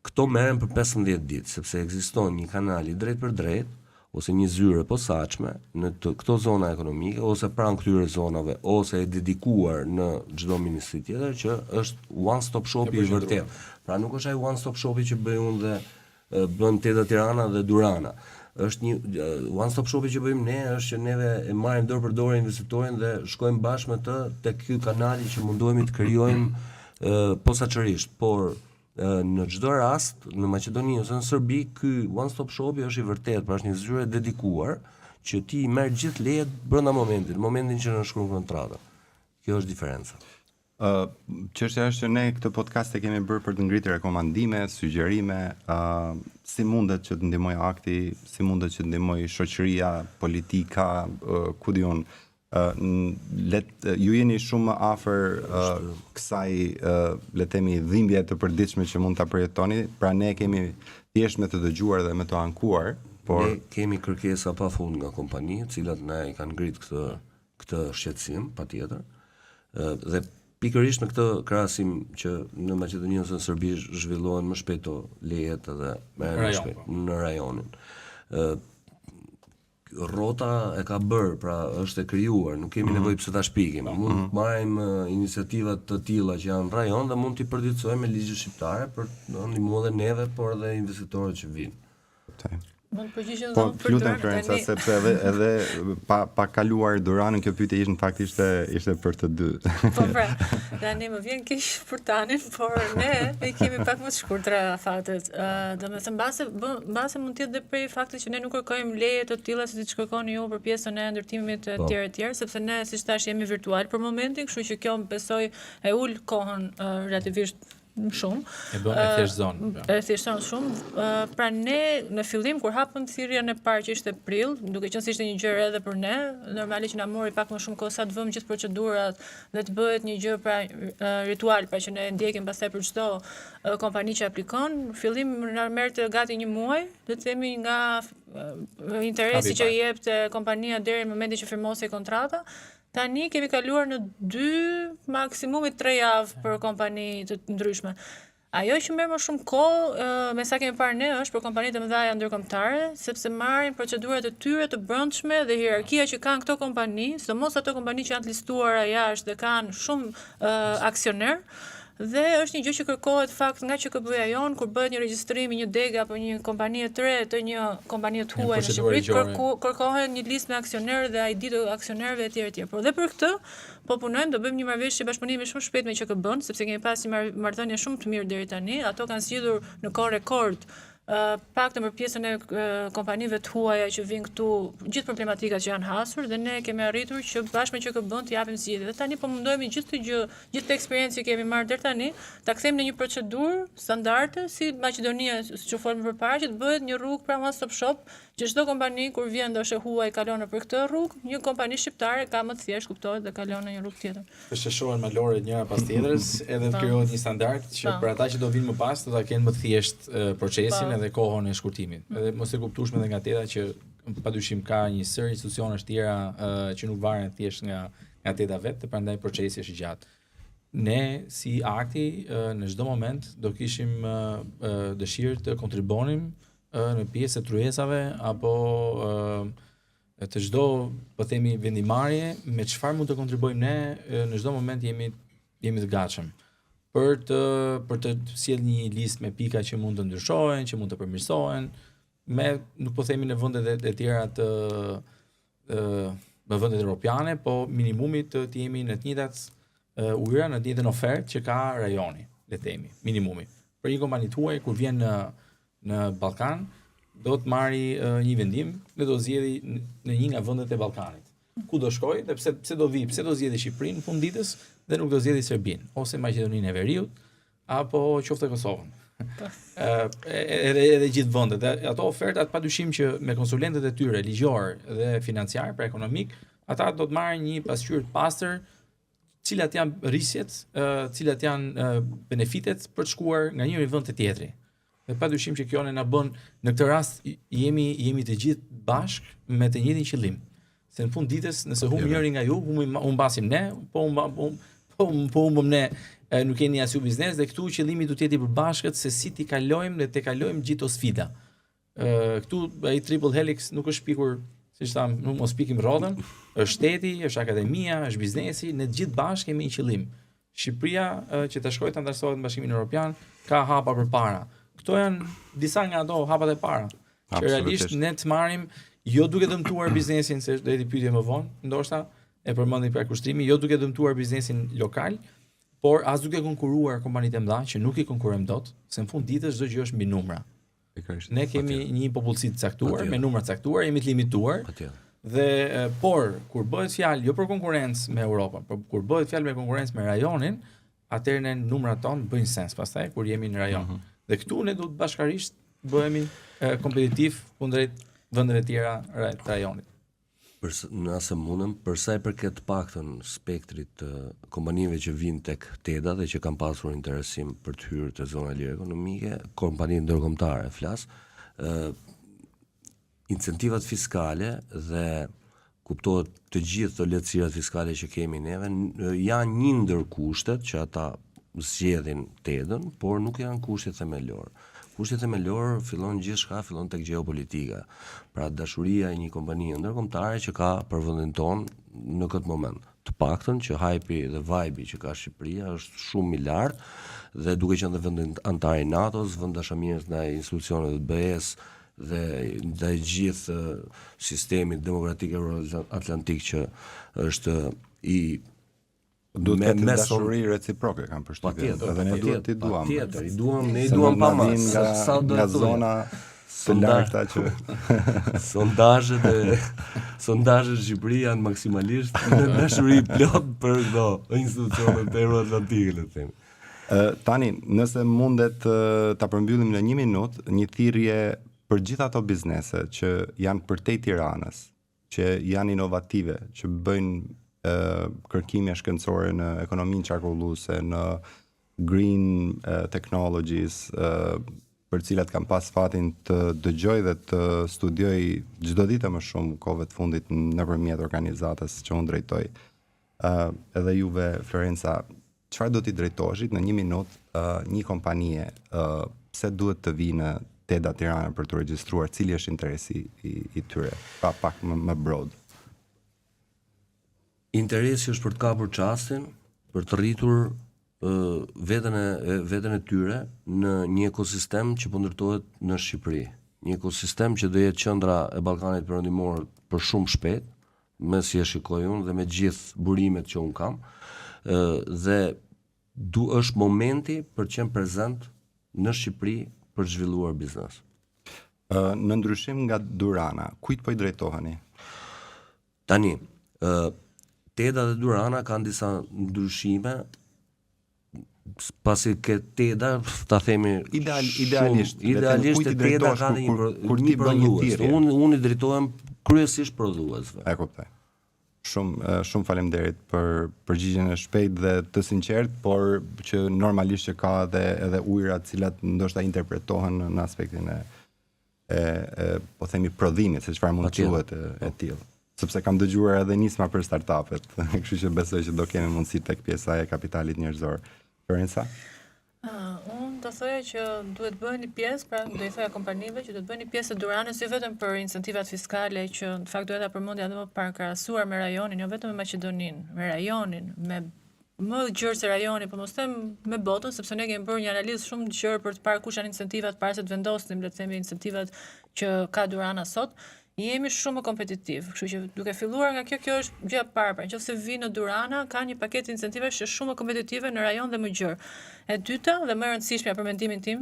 këto merren për 15 ditë, sepse ekziston një kanal i drejt për drejt ose një zyrë posaçme në këto zona ekonomike ose pranë këtyre zonave ose e dedikuar në çdo ministri tjetër që është one stop shopi i vërtet. Pra nuk është ai one stop shopi që bëj unë dhe bën TEDA Tirana dhe Durana. Është një one stop shopi që bëjmë ne, është që neve e marrim dorë për dorë investitorin dhe shkojmë bashkë me të tek ky kanali që mundohemi të krijojmë posaçërisht, por në çdo rast në Maqedoni ose në Serbi ky one stop shopi është i vërtet, pra është një zyrë dedikuar që ti merr gjithë lejet brenda momentin që nënshkruan kontrata. Kjo është diferenca. Çështja është që ne këtë podcast e kemi bërë për të ngritur rekomandime, sugjerime, si mundet që të ndihmojë akti, si mundet që të ndihmojë shoqëria, politika, ku diun. Ju jeni shumë afër kësaj le të themi dhimbje të përditshme që mund ta përjetoni, pra ne kemi thjesht me të dëgjuar dhe me të ankuar, por ne kemi kërkesa pafund nga kompani, të cilat na i kanë ngrit këtë shqetësim patjetër. Dhe pikërisht në këtë krahasim që në Maqedoni ose në Serbi zhvillohen më shpejt lejet edhe në rajonin. Rrota e ka bërë, pra është e krijuar, nuk kemi nevojë pse ta shpikim. Mund të marrim iniciativa të tilla që janë në rajon dhe mund t'i përditësojmë me ligje shqiptare për të ndihmuar edhe neve, por edhe investitorët që vinë. Mund të përgjigjem po, lutem Florenca, sepse edhe pa kaluar Duranën, kjo pyetje ishte në fakt ishte për të dy. Po pra, tani më vjen keq për tanin, por ne e kemi pak më të shkurtra fatet. Domethënë mbase mund të jetë dhe prej faktit që ne nuk kërkojmë leje të tilla siç kërkoni ju për pjesën e ndërtimit të tjerë, sepse ne siç thash jemi virtual për momentin, kështu që kjo besoj e ul kohën relativisht shumë. E bën e thjesht zonë. E thjeshton shumë. Pra ne në fillim kur hapëm thirrjen e parë që ishte prill, duke qenë se ishte një gjë edhe për ne, normalisht që na mori pak më shumë kohë sa të vëmë gjithë procedurat dhe të bëhet një gjë pra ritual, pra që ne ndjekim pastaj për çdo kompani që aplikon. Në fillim na merrte gati një muaj, le të themi nga interesi që jepte kompania deri në momentin që firmosej kontrata. Tani kemi kaluar në 2 maksimumi 3 javë për kompani të ndryshme. Ajo që merr më shumë kohë, me sa kemi parë ne, është për kompanitë e mëdha ndërkombëtare, sepse marrin procedurat e tyre të brendshme dhe hierarkia që kanë këto kompani, sidomos ato kompani që janë të listuara jashtë dhe kanë shumë aksioner. Dhe është një gjë që kërkohet fakt nga QKB-ja jon kur bëhet një regjistrim i një dege apo një kompanie të re të një kompanie të huaj në Shqipëri, kërkohet një listë me aksionerë dhe ID të aksionerëve etj. Por dhe për këtë po punojmë, do bëjmë një marrëveshje bashkëpunimi shumë shpejt me QKB-n, sepse kemi pasur një marrëdhënie shumë të mirë deri tani. Ato kanë zgjidhur në kohë rekord paktën për pjesën e kompanive të huaja që vinë këtu, gjithë problematikat që janë hasur dhe ne kemi arritur që bashkë me QKB-n të japim zgjidhje. Dhe tani po mundohemi gjithë të eksperiencë që kemi marrë deri tani, ta kthejmë në një procedurë standarde si Maqedonia, siç u folëm përpara, që të bëhet një rrugë pra one stop shop, që çdo kompani kur vjen ndoshta huaj kalon nëpër këtë rrugë, një kompani shqiptare ka më të thjesht kuptohet dhe kalon në një rrugë tjetër. Të sheshohen malore njëra pas tjetrës, edhe të krijohet një standard që për ata që do vinë më pas do ta kenë më të thjesht procesin edhe kohën e shkurtimit. Edhe mos e kuptueshme edhe nga TEDA që padyshim ka një sër institucionesh tjera që nuk varen thjesht nga TEDA vetë, prandaj procesi është i gjatë. Ne si akti në çdo moment do kishim dëshirë të kontribuonim në pjesë të tryezave apo të çdo, po themi, vendimarrje me çfarë mund të kontribuojmë ne, në çdo moment jemi të gatshëm. për të sjellë një listë me pika që mund të ndryshohen, që mund të përmirësohen, nuk po themi në vendet e tjera në vendet europiane, po minimumi të jemi në të njëjtat ujëra, në të njëjtën ofertë që ka rajoni, le të themi, minimumi. Për një kompani tuaj kur vjen në Ballkan, do të marri një vendim dhe do zgjedhë në një nga vendet e Ballkanit. Ku do shkojë dhe pse do zgjedhë Shqipërinë në fund ditës dhe nuk do zgjedhë Serbinë ose Maqedoninë e Veriut apo qoftë Kosovën. Edhe gjithë vendet. Ato ofertat padyshim që me konsulentët e tyre ligjor dhe financiar, pra ekonomik, ata do të marrin një pasqyrë të pastër, cilat janë rrisjet, cilat janë benefitet për të shkuar nga njëri vend te tjetri. Dhe padyshim që kjo na bën në këtë rast jemi të gjithë bashkë me të njëjtin qëllim. Se në fund ditës, nëse humb njëri nga ju, humbasim ne, po humbëm ne, nuk keni asnjë biznes dhe këtu qëllimi do të jetë i përbashkët se si ti kalojmë dhe të kalojmë gjithë sfida. Këtu ai triple helix nuk është pikur, siç tham, nuk mos pikim rrodhën, është shteti, është akademia, është biznesi, ne të gjithë bashkë kemi një qëllim. Shqipëria që të shkojë të ndërsohet në Bashkimin Evropian ka hapa përpara. Këto janë disa nga ato hapat e para. Që realisht ne të marrim jo duke dëmtuar biznesin, se do të pyetje më vonë, ndoshta e përmendi për kushtrimi, jo duke dëmtuar biznesin lokal, por as duke konkuruar kompanitë e mëdha që nuk i konkurrojmë dot, se në fund ditës çdo gjë është mbi numra. Ne kemi një popullsi të caktuar, me numra të caktuar, jemi të limituar. Dhe por kur bëhet fjalë jo për konkurrencë me Europën, por kur bëhet fjalë me konkurrencë me rajonin, atëherë ne numrat tonë bëjnë sens pastaj kur jemi në rajon. Dhe këtu ne duhet bashkarisht bëhemi kompetitiv kundrejt vendeve tjera të rajonit. Nëse mundem, për sa i përket paktën spektrit të kompanive që vinë tek TEDA dhe që kanë pasur interesim për të hyrë te zona lirë ekonomike, kompani ndërkombëtare flas, incentivat fiskale dhe kuptohet të gjithë të lehtësirat fiskale që kemi neve janë një ndër kushtet që ata zgjedhin TEDën, por nuk janë kushtet themelor. Kushtet themelor fillon gjithçka, fillon tek gjeopolitika. Pra dashuria e një kompanie ndërkombëtare që ka për vendin ton në këtë moment. Të paktën që hype dhe vibe që ka Shqipëria është shumë i lartë dhe duke qenë dhe vendin antar i NATO-s, vend dashamirës ndaj institucioneve të BE-s dhe ndaj gjithë sistemit demokratik euro-atlantik që është i duhet të ketë dashuri reciproke, kam përshtypjen. Edhe ne duhet t'i duam. Ne i duam pa mas. Nga zona të larta që sondazhet në Shqipëri janë maksimalisht në dashuri plot për këto institucionet euro-atlantike, le të themi. Tani, nëse mundet ta përmbyllim në 1 minutë, një thirrje për gjithë ato biznese që janë përtej Tiranës, që janë inovative, që bëjnë kërkime shkencore në ekonominë qarkulluese, në green technologies, për cilat kam pas fatin të dëgjoj dhe të studioj çdo ditë më shumë kohëve të fundit nëpërmjet organizatës që unë drejtoj. Edhe juve, Florenca, çfarë do t'i drejtoheshit në 1 minutë një kompanie, pse duhet të vinë në TEDA Tirana për të regjistruar, cili është interesi i tyre, pa pak më broad? Interesi është për të kapur çastin, për të rritur veten e tyre në një ekosistem që po ndërtohet në Shqipëri. Një ekosistem që do jetë qendra e Ballkanit Perëndimor për shumë shpejt, me si e shikoj unë dhe me gjithë burimet që unë kam, dhe është momenti për të qenë prezent në Shqipëri për të zhvilluar biznes. Në ndryshim nga Durana, kujt po i drejtoheni? Tani, TEDA dhe Durana kanë disa ndryshime, pasi ke TEDA, ta themi idealisht e TEDA ka dhe një prodhues. Unë i drejtohem kryesisht prodhuesve. E kuptoj. Shumë faleminderit për përgjigjen e shpejtë dhe të sinqertë, por që normalisht që ka edhe ujëra të cilat ndoshta interpretohen në aspektin e po themi prodhimit, se çfarë mund të quhet e tillë. Sepse kam dëgjuar edhe nisma për startupet, kështu që besoj që do kemi mundësi tek pjesa e kapitalit njerëzor. Florenca? Unë do thoya që duhet bëheni pjesë, pra do i thoya kompanive që do të bëheni pjesë të Duranës, jo vetëm për incentivat fiskale që në fakt duhet ta përmendja edhe më parë krahasuar me rajonin, jo vetëm me Maqedoninë, me rajonin, me më gjerë se rajoni, po mos them me botën, sepse ne kemi bërë një analizë shumë të gjerë për të parë kush janë incentivat para se të vendosim, le të themi, incentivat që ka Durana sot. Jemi shumë më kompetitiv. Kështu që duke filluar nga kjo është gjëja e parë. Pra, nëse vi në Durana, ka një paketë incentivesh që është shumë më kompetitive në rajon dhe më gjerë. E dyta dhe më e rëndësishmja për mendimin tim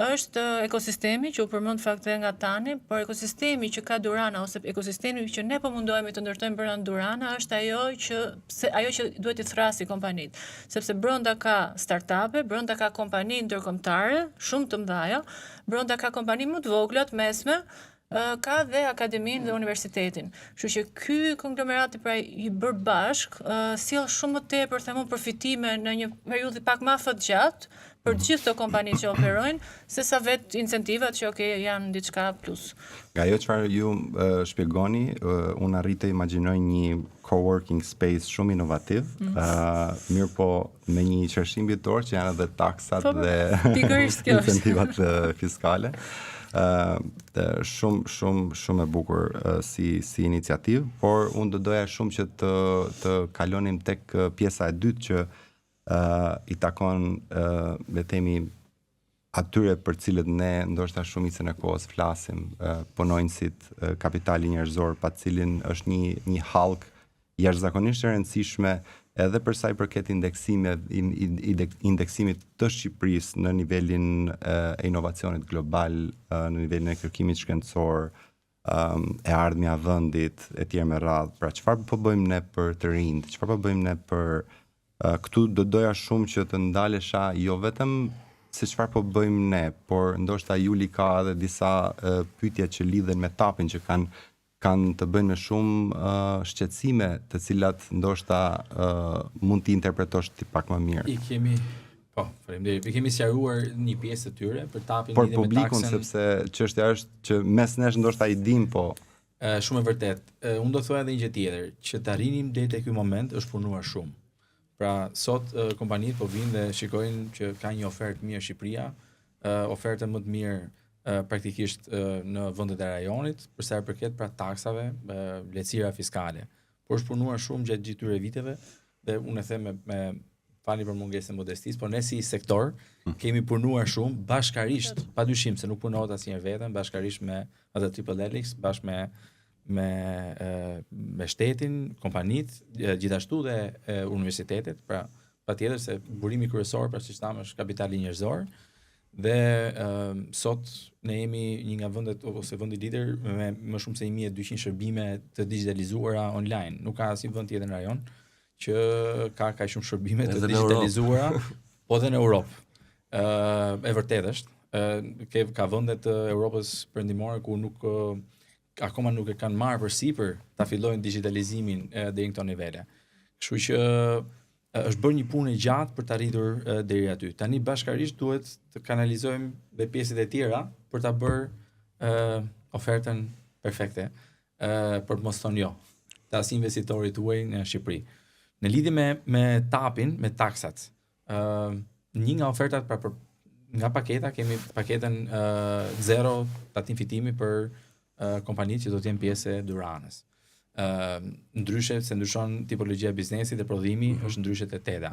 është ekosistemi që u përmend fakt edhe nga Tani, por ekosistemi që ka Durana ose ekosistemi që ne po mundohemi të ndërtojmë brenda Durana është ajo që duhet të thrasë kompanitë, sepse brenda ka startupe, brenda ka kompani ndërkombëtare shumë të mëdha, brenda ka kompani më të vogla, të mesme, ka dhe akademinë dhe universitetin. Kështu që ky konglomerat pra i bërë bashk sjell shumë më tepër themon përfitime në një periudhë pak më aftë gjatë për të gjithë të kompanitë që operojnë, sesa vetë incentivat që janë diçka plus. Nga ajo çfarë ju shpjegoni, unë arrit të imagjinoj një coworking space shumë inovativ, mirë po me një qershim vjetor që janë edhe taksat dhe incentivat fiskale. Shumë e bukur si iniciativë, por unë do doja shumë që të kalonim tek pjesa e dytë që i takon le themi atyre për cilët ne ndoshta shumicën e kohës flasim, punonjësit, kapitali njerëzor, pa cilin është një hallk jashtëzakonisht e rëndësishme edhe për sa i përket indeksimit të Shqipërisë në nivelin e inovacionit global, në nivelin e kërkimit shkencor, e ardhmja vendit, etj me radhë. Pra çfarë po bëjmë ne për të rinjt? Çfarë po bëjmë ne për këtu do doja shumë që të ndalesha jo vetëm se çfarë po bëjmë ne, por ndoshta Juli ka edhe disa pyetje që lidhen me tapin që kanë të bëjnë me shumë shqetësime të cilat ndoshta mund t'i interpretosh ti pak më mirë. Faleminderit. I kemi sqaruar një pjesë të tyre për tapin lidhur me taksën. Por publikun sepse çështja është që mes nesh ndoshta i dim, po shumë e vërtet. Unë do të thoya edhe një gjë tjetër, që të arrinim deri te ky moment është punuar shumë. Pra sot kompanitë po vinë dhe shikojnë që ka një ofertë mirë Shqipëria, ofertë më të mirë praktikisht në vendet e rajonit, për sa i përket pra taksave, lehtësira fiskale. Por është punuar shumë gjatë gjithë këtyre viteve dhe unë e them me fali për mungesën e modestisë, por ne si sektor kemi punuar shumë bashkarisht, padyshim se nuk punohet asnjëherë vetëm, bashkarisht me atë TripleHelix, bashkë me shtetin, kompanitë, gjithashtu dhe universitetet, pra patjetër se burimi kryesor pra siç thamë është kapitali njerëzor. Dhe sot ne jemi një nga vendet ose vendi lider me më shumë se 1200 shërbime të digitalizuara online. Nuk ka asnjë vend tjetër në rajon që ka kaq shumë shërbime të digitalizuara, po edhe në Europë. E vërtetë është, ka vende të Europës perëndimore ku akoma nuk e kanë marrë përsipër ta fillojnë digitalizimin deri në këto nivele. Kështu që është bërë një punë e gjatë për të arritur deri aty. Tani bashkarisht duhet të kanalizojmë dhe pjesët e tjera për ta bërë ofertën perfekte për të mos thonë jo të as investitorit tuaj në Shqipëri. Në lidhje me tapin, me taksat, një nga ofertat nga paketa kemi paketën zero tatim fitimi për kompanitë që do të jenë pjesë e Duranës. Ndryshe se ndryshon tipologjia e biznesit dhe prodhimi është ndryshe te teta.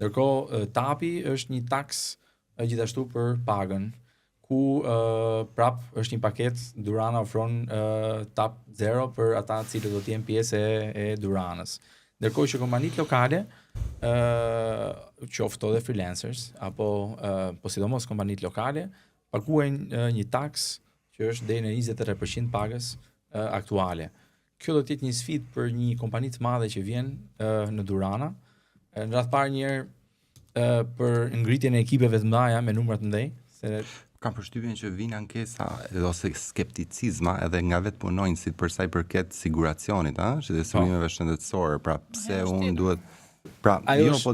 Ndërkohë tapi është një taks gjithashtu për pagën, ku prap është një paket Durana ofron tap zero për ata cilët do të jenë pjesë e Duranës. Ndërkohë që kompanitë lokale, qoftë edhe freelancers apo sidomos kompanitë lokale, paguajnë një taks që është deri në 23% pagës aktuale. Kjo do të jetë një sfidë për një kompani të madhe që vjen në Durana. Në radhë parë një herë për ngritjen e ekipeve të mëdha me numra të mëdhenj, se kam përshtypjen që vinë ankesa ose skepticizma edhe nga vetë punonjësit për sa i përket siguracionit, shëndetësimeve shëndetësore, pra pse unë duhet po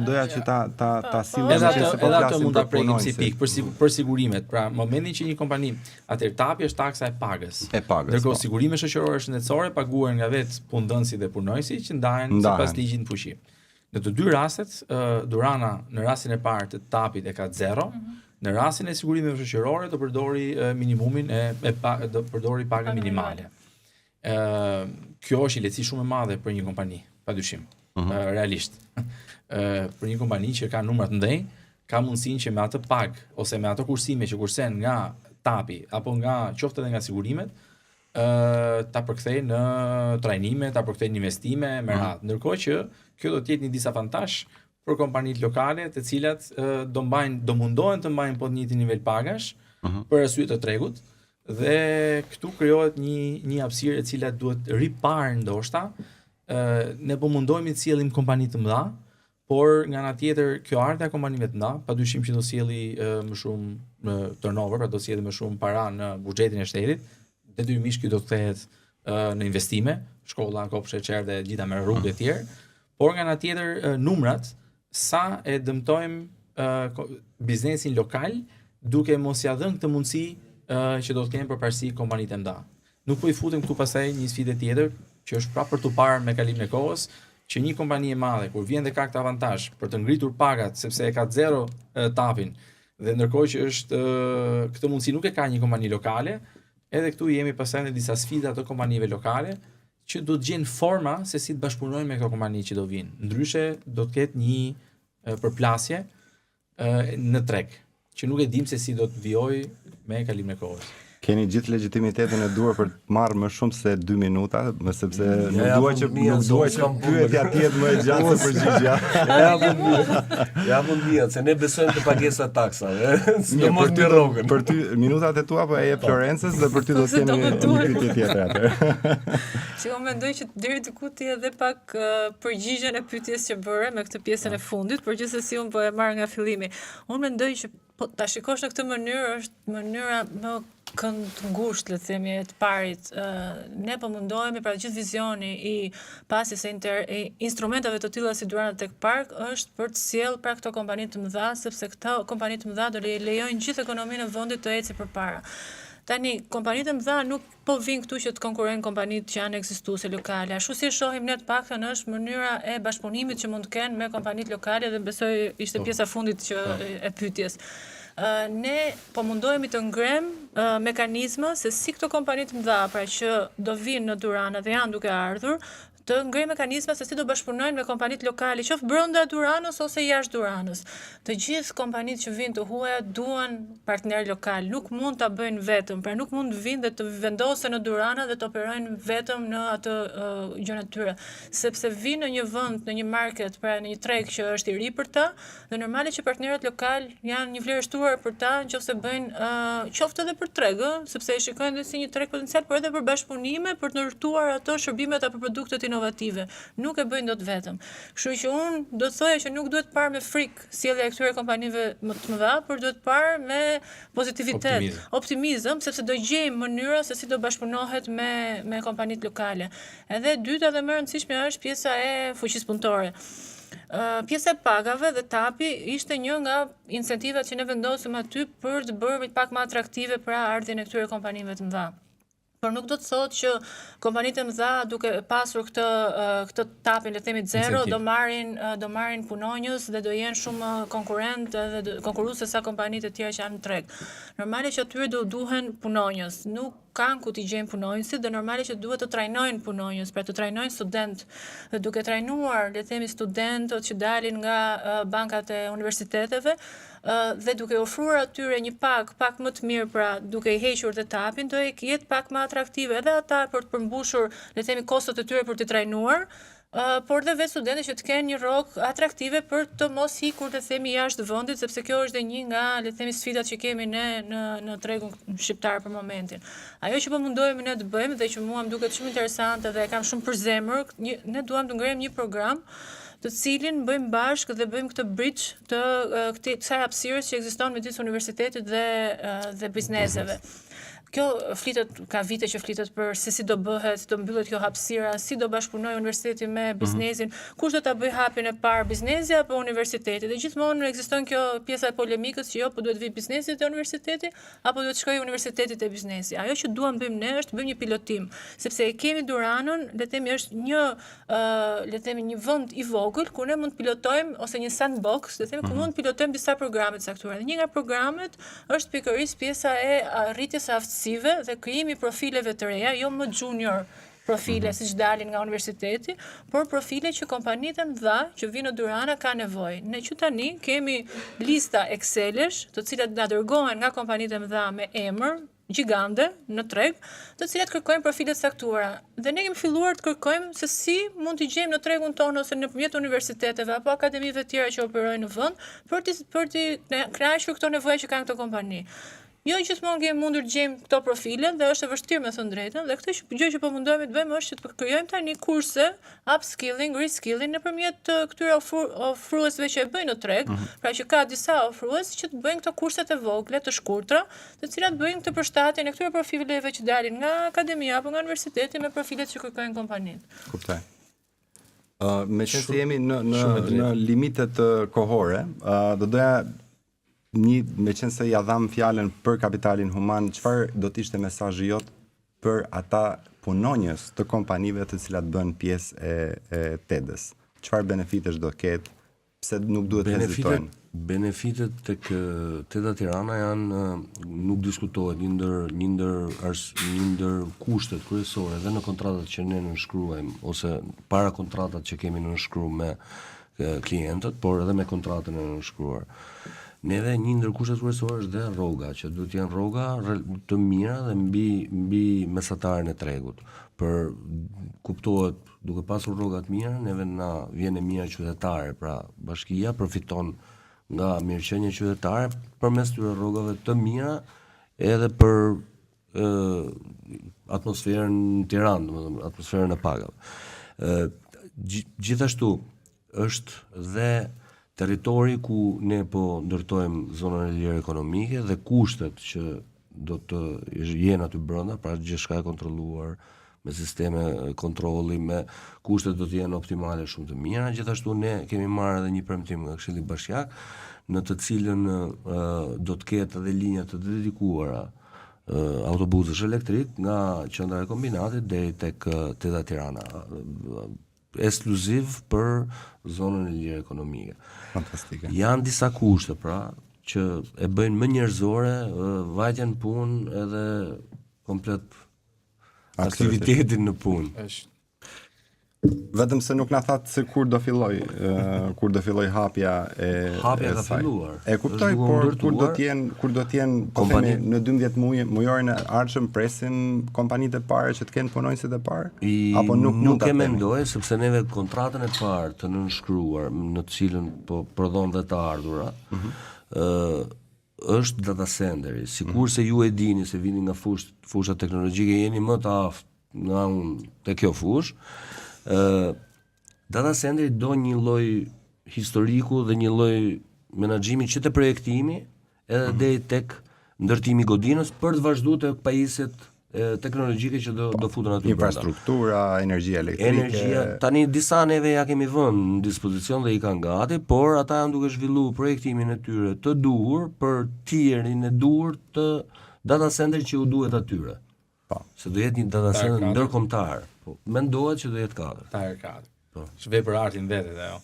doja që ta sillim edhe ato mund ta prekim si pikë për sigurimet. Pra, momentin që një kompani, atëherë tapi është taksa e pagës. Ndërkohë sigurime shoqërore shëndetësore paguhen nga vetë punëdhënësit dhe punonjësit që ndahen sipas ligjit në fuqi. Në të dy rastet, Durana në rastin e parë të tapit e ka zero, në rastin e sigurimeve shoqërore do përdori minimumin do përdori pagën minimale. Kjo është një lehtësi shumë e madhe për një kompani, padyshim. realisht. Për një kompani që ka numra të mëdhenj, ka mundësinë që me atë pag ose me ato kursime që kursen nga TAP-i apo nga qoftë edhe nga sigurimet, ta përkthej në trajnime, ta përkthej në investime me radhë. Ndërkohë që kjo do të jetë një disavantazh për kompanitë lokale, të cilat do mundohen të mbajnë po të njëjtin nivel pagash për arsye të tregut, dhe këtu krijohet një hapësirë e cila duhet riparë ndoshta. Ne po mundohemi të sjellim kompani të mëdha, por nga ana tjetër kjo ardha e kompanive të mëdha, padyshim që do sjelli më shumë turnover, pra do sjelli më shumë para në buxhetin e shtetit. Detyrimisht ky do të kthehet në investime, shkolla, kopshte, qerdhe, gjitha me rrugë të tjerë, por nga ana tjetër numrat sa e dëmtojmë biznesin lokal duke mos ia dhënë këtë mundësi që do të kenë përparësi kompanitë e mëdha. Nuk po i futem këtu pastaj një sfidë tjetër që është prapë për tu parë me kalimin e kohës, që një kompani e madhe kur vjen dhe ka këtë avantazh për të ngritur pagat sepse e ka zero TAP-in, dhe ndërkohë që është këtë mundësi nuk e ka një kompani lokale, edhe këtu jemi pastaj në disa sfida të kompanive lokale që do të gjenë forma se si të bashkëpunojnë me këto kompani që do vinë. Ndryshe do të ketë një përplasje në treg, që nuk e dim se si do të vijojë me kalimin e kohës. Keni gjithë legitimitetin e duhur për të marrë më shumë se 2 minuta, sepse nuk dua që pyetja të jetë më e gjatë se përgjigjja. Ja mund mia, se ne besojmë te pagesa taksave. Ne mos të rrogën. Për ty minutat e tua po e jep Florencës dhe për ty do të kemi një pyetje tjetër atë. Që unë mendoj që deri diku ti edhe pak përgjigjen e pyetjes që bëre me këtë pjesën e fundit, por gjithsesi unë po e marr nga fillimi. Unë mendoj që po ta shikosh në këtë mënyrë është mënyra më kënd ngushtë, le të themi, e të parit. Ne po mundohemi pra gjithë vizioni i pasjes së instrumentave të tilla si Durana Tech Park është për të sjellë pra këto kompani të mëdha, sepse këto kompani të mëdha do lejojnë gjithë ekonominë e vendit të ecë përpara. Tani, kompanitë e mëdha nuk po vinë këtu që të konkurrojnë kompanitë që janë ekzistuese lokale. Ashtu si e shohim ne të paktën është mënyra e bashkëpunimit që mund të kenë me kompanitë lokale, dhe besoj ishte pjesa fundit e pyetjes. Ne po mundohemi të ngrem mekanizma se si këto kompanitë mëdha, pra që do vinë në Durana dhe janë duke ardhur, të ngrej mekanizma se si do bashkëpunojnë me kompanitë lokale, qoftë brenda Duranës ose jashtë Duranës. Të gjithë kompanitë që vinë të huaja duan partner lokal, nuk mund ta bëjnë vetëm, pra nuk mund vinë dhe të vendosen në Durana dhe të operojnë vetëm në atë gjërat e tyre, sepse vinë në një vend, në një market, pra në një treg që është i ri për ta, dhe normale që partnerët lokal janë një vlerë shtuar për ta, nëse bëjnë qoftë edhe për treg, sepse e shikojnë dhe si një treg potencial, por edhe për bashkëpunime, për të ndërtuar ato shërbimet apo produktet inovative. Nuk e bëjnë dot vetëm. Kështu që unë do të thoja që nuk duhet parë me frikë sjellja e këtyre kompanive më të mëdha, por duhet parë me pozitivitet, optimizëm, sepse do gjejmë mënyra se si do bashkëpunohet me kompanitë lokale. Edhe e dyta dhe më e rëndësishme është pjesa e fuqisë punëtore. Pjesa e pagave dhe TAP-i ishte një nga incentivat që ne vendosëm aty për të bërë pak më atraktive pra ardhjen e këtyre kompanive të mëdha. Por nuk do të thotë që kompanitë e mëdha duke pasur këtë TAP-in, le të themi zero, do marrin punonjës dhe do jenë shumë konkurrent dhe konkurruese sa kompanitë e tjera që janë në treg. Normale që atyre do duhen punonjës, nuk kanë ku t'i gjejnë punonjësit dhe normale që duhet të trajnojnë punonjës, pra të trajnojnë student. Dhe duke trajnuar, le të themi, studentët që dalin nga bankat e universiteteve, dhe duke ofruar atyre një pak më të mirë, pra duke i hequr dhe TAP-in, do e jetë pak më atraktive edhe ata për të përmbushur, le të themi, kostot e tyre për të trajnuar, por dhe vetë studentët që të kenë një rrogë atraktive për të mos ikur, le të themi, jashtë vendit, sepse kjo është një nga, le të themi, sfidat që kemi ne në tregun shqiptar për momentin. Ajo që po mundohemi ne të bëjmë dhe që mua më duket shumë interesante dhe e kam shumë për zemër, ne duam të ngrejmë një program të cilin bëjmë bashkë dhe bëjmë këtë bridge të kësaj hapësirës që ekziston midis universitetit dhe bizneseve. Kjo flitet, ka vite që flitet për se si do bëhet, si do mbyllet kjo hapësira, si do bashkëpunojë universiteti me biznesin, kush do ta bëj hapjen e parë, biznesi apo universiteti. Dhe gjithmonë ekziston kjo pjesa e polemikës që jo, po duhet vi biznesi te universiteti apo duhet shkojë universiteti te biznesi. Ajo që duam bëjmë ne është bëjmë një pilotim, sepse e kemi Duranën, le të themi është një vend i vogël ku ne mund të pilotojmë ose një sandbox, le të themi ku mund të pilotojmë disa programe të caktuara. Dhe një nga programet është pikërisht pjesa e arritjes së aftësive dhe krijimi profileve të reja, jo më junior profile siç dalin nga universiteti, por profile që kompanitë e mëdha që vinë në Durrana ka nevojë. Ne që tani kemi lista Excel-esh, të cilat na dërgohen nga kompanitë e mëdha me emër gjigande në treg, të cilat kërkojnë profile të saktuara. Dhe ne kemi filluar të kërkojmë se si mund t'i gjejmë në tregun tonë ose nëpërmjet universiteteve apo akademive tjera që operojnë në vend për të kënaqur këto nevoja që kanë këto kompani. Jo gjithmonë kemi mundur të gjejmë këto profile dhe është e vështirë me thënë drejtën, dhe këtë gjë që po mundohemi të bëjmë është që të krijojmë tani kurse upskilling, reskilling nëpërmjet këtyre ofruesve që e bëjnë në treg, pra që ka disa ofrues që të bëjnë këto kurset e vogla, të shkurtra, të cilat bëjnë këtë përshtatjen e këtyre profileve që dalin nga akademia apo nga universiteti me profilet që kërkojnë kompanitë. Kuptoj. Me që se jemi në limitet kohore, do doja me qenë se ja dham fjalën për kapitalin human, çfarë do të ishte mesazhi jot për ata punonjës të kompanive të cilat bën pjesë e TED-s? Çfarë benefitesh do ketë? Pse nuk duhet të hezitojnë? Benefitet tek TED-a Tirana janë, nuk diskutohet, një ndër kushtet kryesore dhe në kontratat që ne nënshkruajmë ose para kontratat që kemi nënshkruar me klientët, por edhe me kontratën e nënshkruar. Neve një ndër kushtet kryesore është dhe rroga, që duhet të jenë rroga të mira dhe mbi mesatarin e tregut. Për kuptohet, duke pasur rroga të mira, neve na vjen e mira qytetare, pra bashkia përfiton nga mirëqenia qytetare përmes këtyre rrogave të mira edhe për atmosferën në Tiranë, domethënë atmosferën e pagave. Gjithashtu është dhe territori ku ne po ndërtojmë zonën e lirë ekonomike dhe kushtet që do të jenë aty brenda, pra gjithçka e kontrolluar me sisteme kontrolli, me kushtet do të jenë optimale shumë të mira. Gjithashtu ne kemi marrë edhe një premtim nga Këshilli Bashkiak, në të cilën do të ketë edhe linja të dedikuara autobusësh elektrik nga qendra e kombinatit deri tek TED-a Tirana, ekskluziv për zonën e lirë ekonomike. Fantastike. Janë disa kushte pra që e bëjnë më njerëzore vajtjen punë edhe komplet aktivitetin në punë. Vetëm se nuk na thatë se kur do filloj hapja e Hapja ka saj. filluar. E kuptoj, Është por ndërtuar. kur do të jenë po themi në 12 mujorin e ardhshëm presin kompanitë e para që të kenë punonjësit e parë? Apo nuk e mendoj, sepse neve kontratën e parë të nënshkruar në të cilën po prodhon dhe të ardhura, është data centeri. Sikurse ju e dini se vini nga fusha teknologjike, jeni më të aftë nga unë te kjo fushë. Data centeri do një lloj historiku dhe një lloj menaxhimi që të projektimi edhe deri tek ndërtimi i godinës për të vazhduar tek pajisjet teknologjike që do futen aty brenda. Infrastruktura, energjia elektrike. Tani disa neve ja kemi vënë në dispozicion dhe i kanë gati, por ata janë duke zhvilluar projektimin e tyre të duhur për tirin e duhur të data center që u duhet atyre. Se do jetë një data center ndërkombëtar. Mendohet që do jetë 4. Tire 4. Shvej për artin vetet ajo.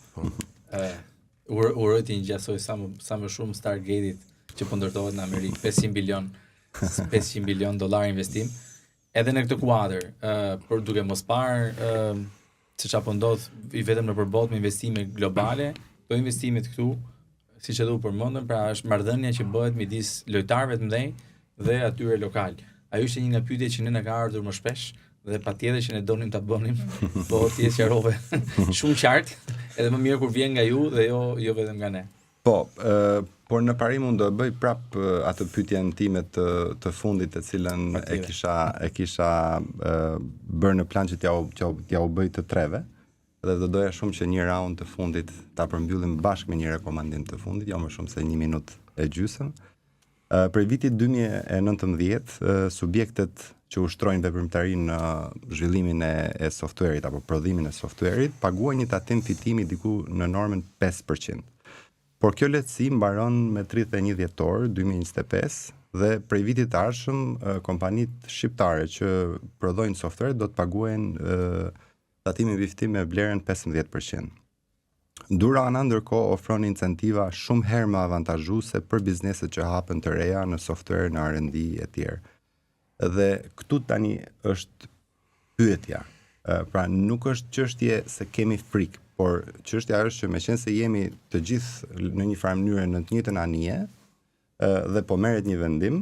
Uroj të ngjasoj sa më shumë Stargate-it që po ndërtohet në Amerikë, 500 milion dollar investim. Edhe në këtë kuadër, për duke mos parë se çfarë po ndodh i vetëm në përballë me investime globale, këto investimet këtu, siç e du përmendëm, pra është marrëdhënia që bëhet midis lojtarëve të mëdhenj dhe atyre lokal. Ajo ishte një nga pyetjet që ne na ka ardhur më shpesh dhe patjetër që ne donim ta bënim, po ti e sqarove shumë qartë, edhe më mirë kur vjen nga ju dhe jo vetëm nga ne. Po, por në parim unë do e bëj prap atë pyetjen time të fundit, të cilën e kisha bërë në plan që t'ja u bëj të treve, dhe do doja shumë që një raund të fundit ta përmbyllim bashkë me një rekomandim të fundit, jo më shumë se 1 minutë e gjysmë. Për vitit 2019, subjektet që ushtrojnë veprimtarinë në zhvillimin e softwareit apo prodhimin e softwareit paguajnë një tatim fitimi diku në normën 5%. Por kjo lehtësi mbaron me 31 dhjetor 2025 dhe prej vitit të ardhshëm kompanitë shqiptare që prodhojnë software do të paguajnë tatimin fitim me vlerën 15%. Durrana ndërkohë ofron incentiva shumë herë më avantazhuese për bizneset që hapen të reja në software, në R&D e tjerë. Dhe këtu tani është pyetja. Pra nuk është çështje se kemi frikë, por çështja është që meqense jemi të gjithë në një farë mënyrë në të njëjtën anije dhe po merret një vendim,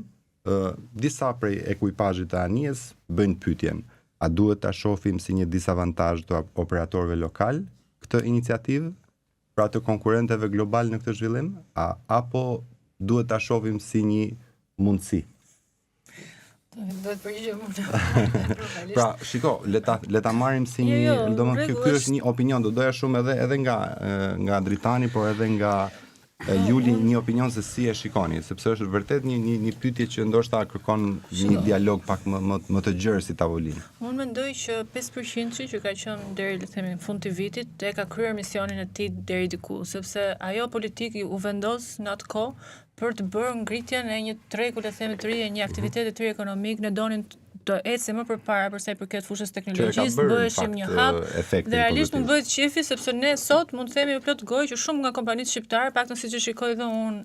disa prej ekuipazhit të anijes bëjnë pyetjen: a duhet ta shohim si një disavantazh të operatorëve lokal këtë iniciativë, pra të konkurrentëve global në këtë zhvillim, apo duhet ta shohim si një mundësi? Do të përgjigjem unë. Pra, shiko, le ta marrim si një, domethënë ky është një opinion, do doja shumë edhe nga Dritani, por edhe nga Juli një opinion se si e shikoni, sepse është vërtet një pyetje që ndoshta kërkon një dialog pak më të gjerë si tavolinë. Unë mendoj që 5% që ka qenë deri le të themi në fund të vitit e ka kryer misionin e tij deri diku, sepse ajo politikë u vendos në atë kohë për të bërë ngritjen e një treku le të themi të ri, e një aktiviteti të ri ekonomik, ne donin të ecim më përpara për sa i përket fushës teknologjisë, bëheshim një hub dhe realisht më bëhet qefi sepse ne sot mund të themi me plot gojë që shumë nga kompanitë shqiptare, paktën siç e shikoj edhe unë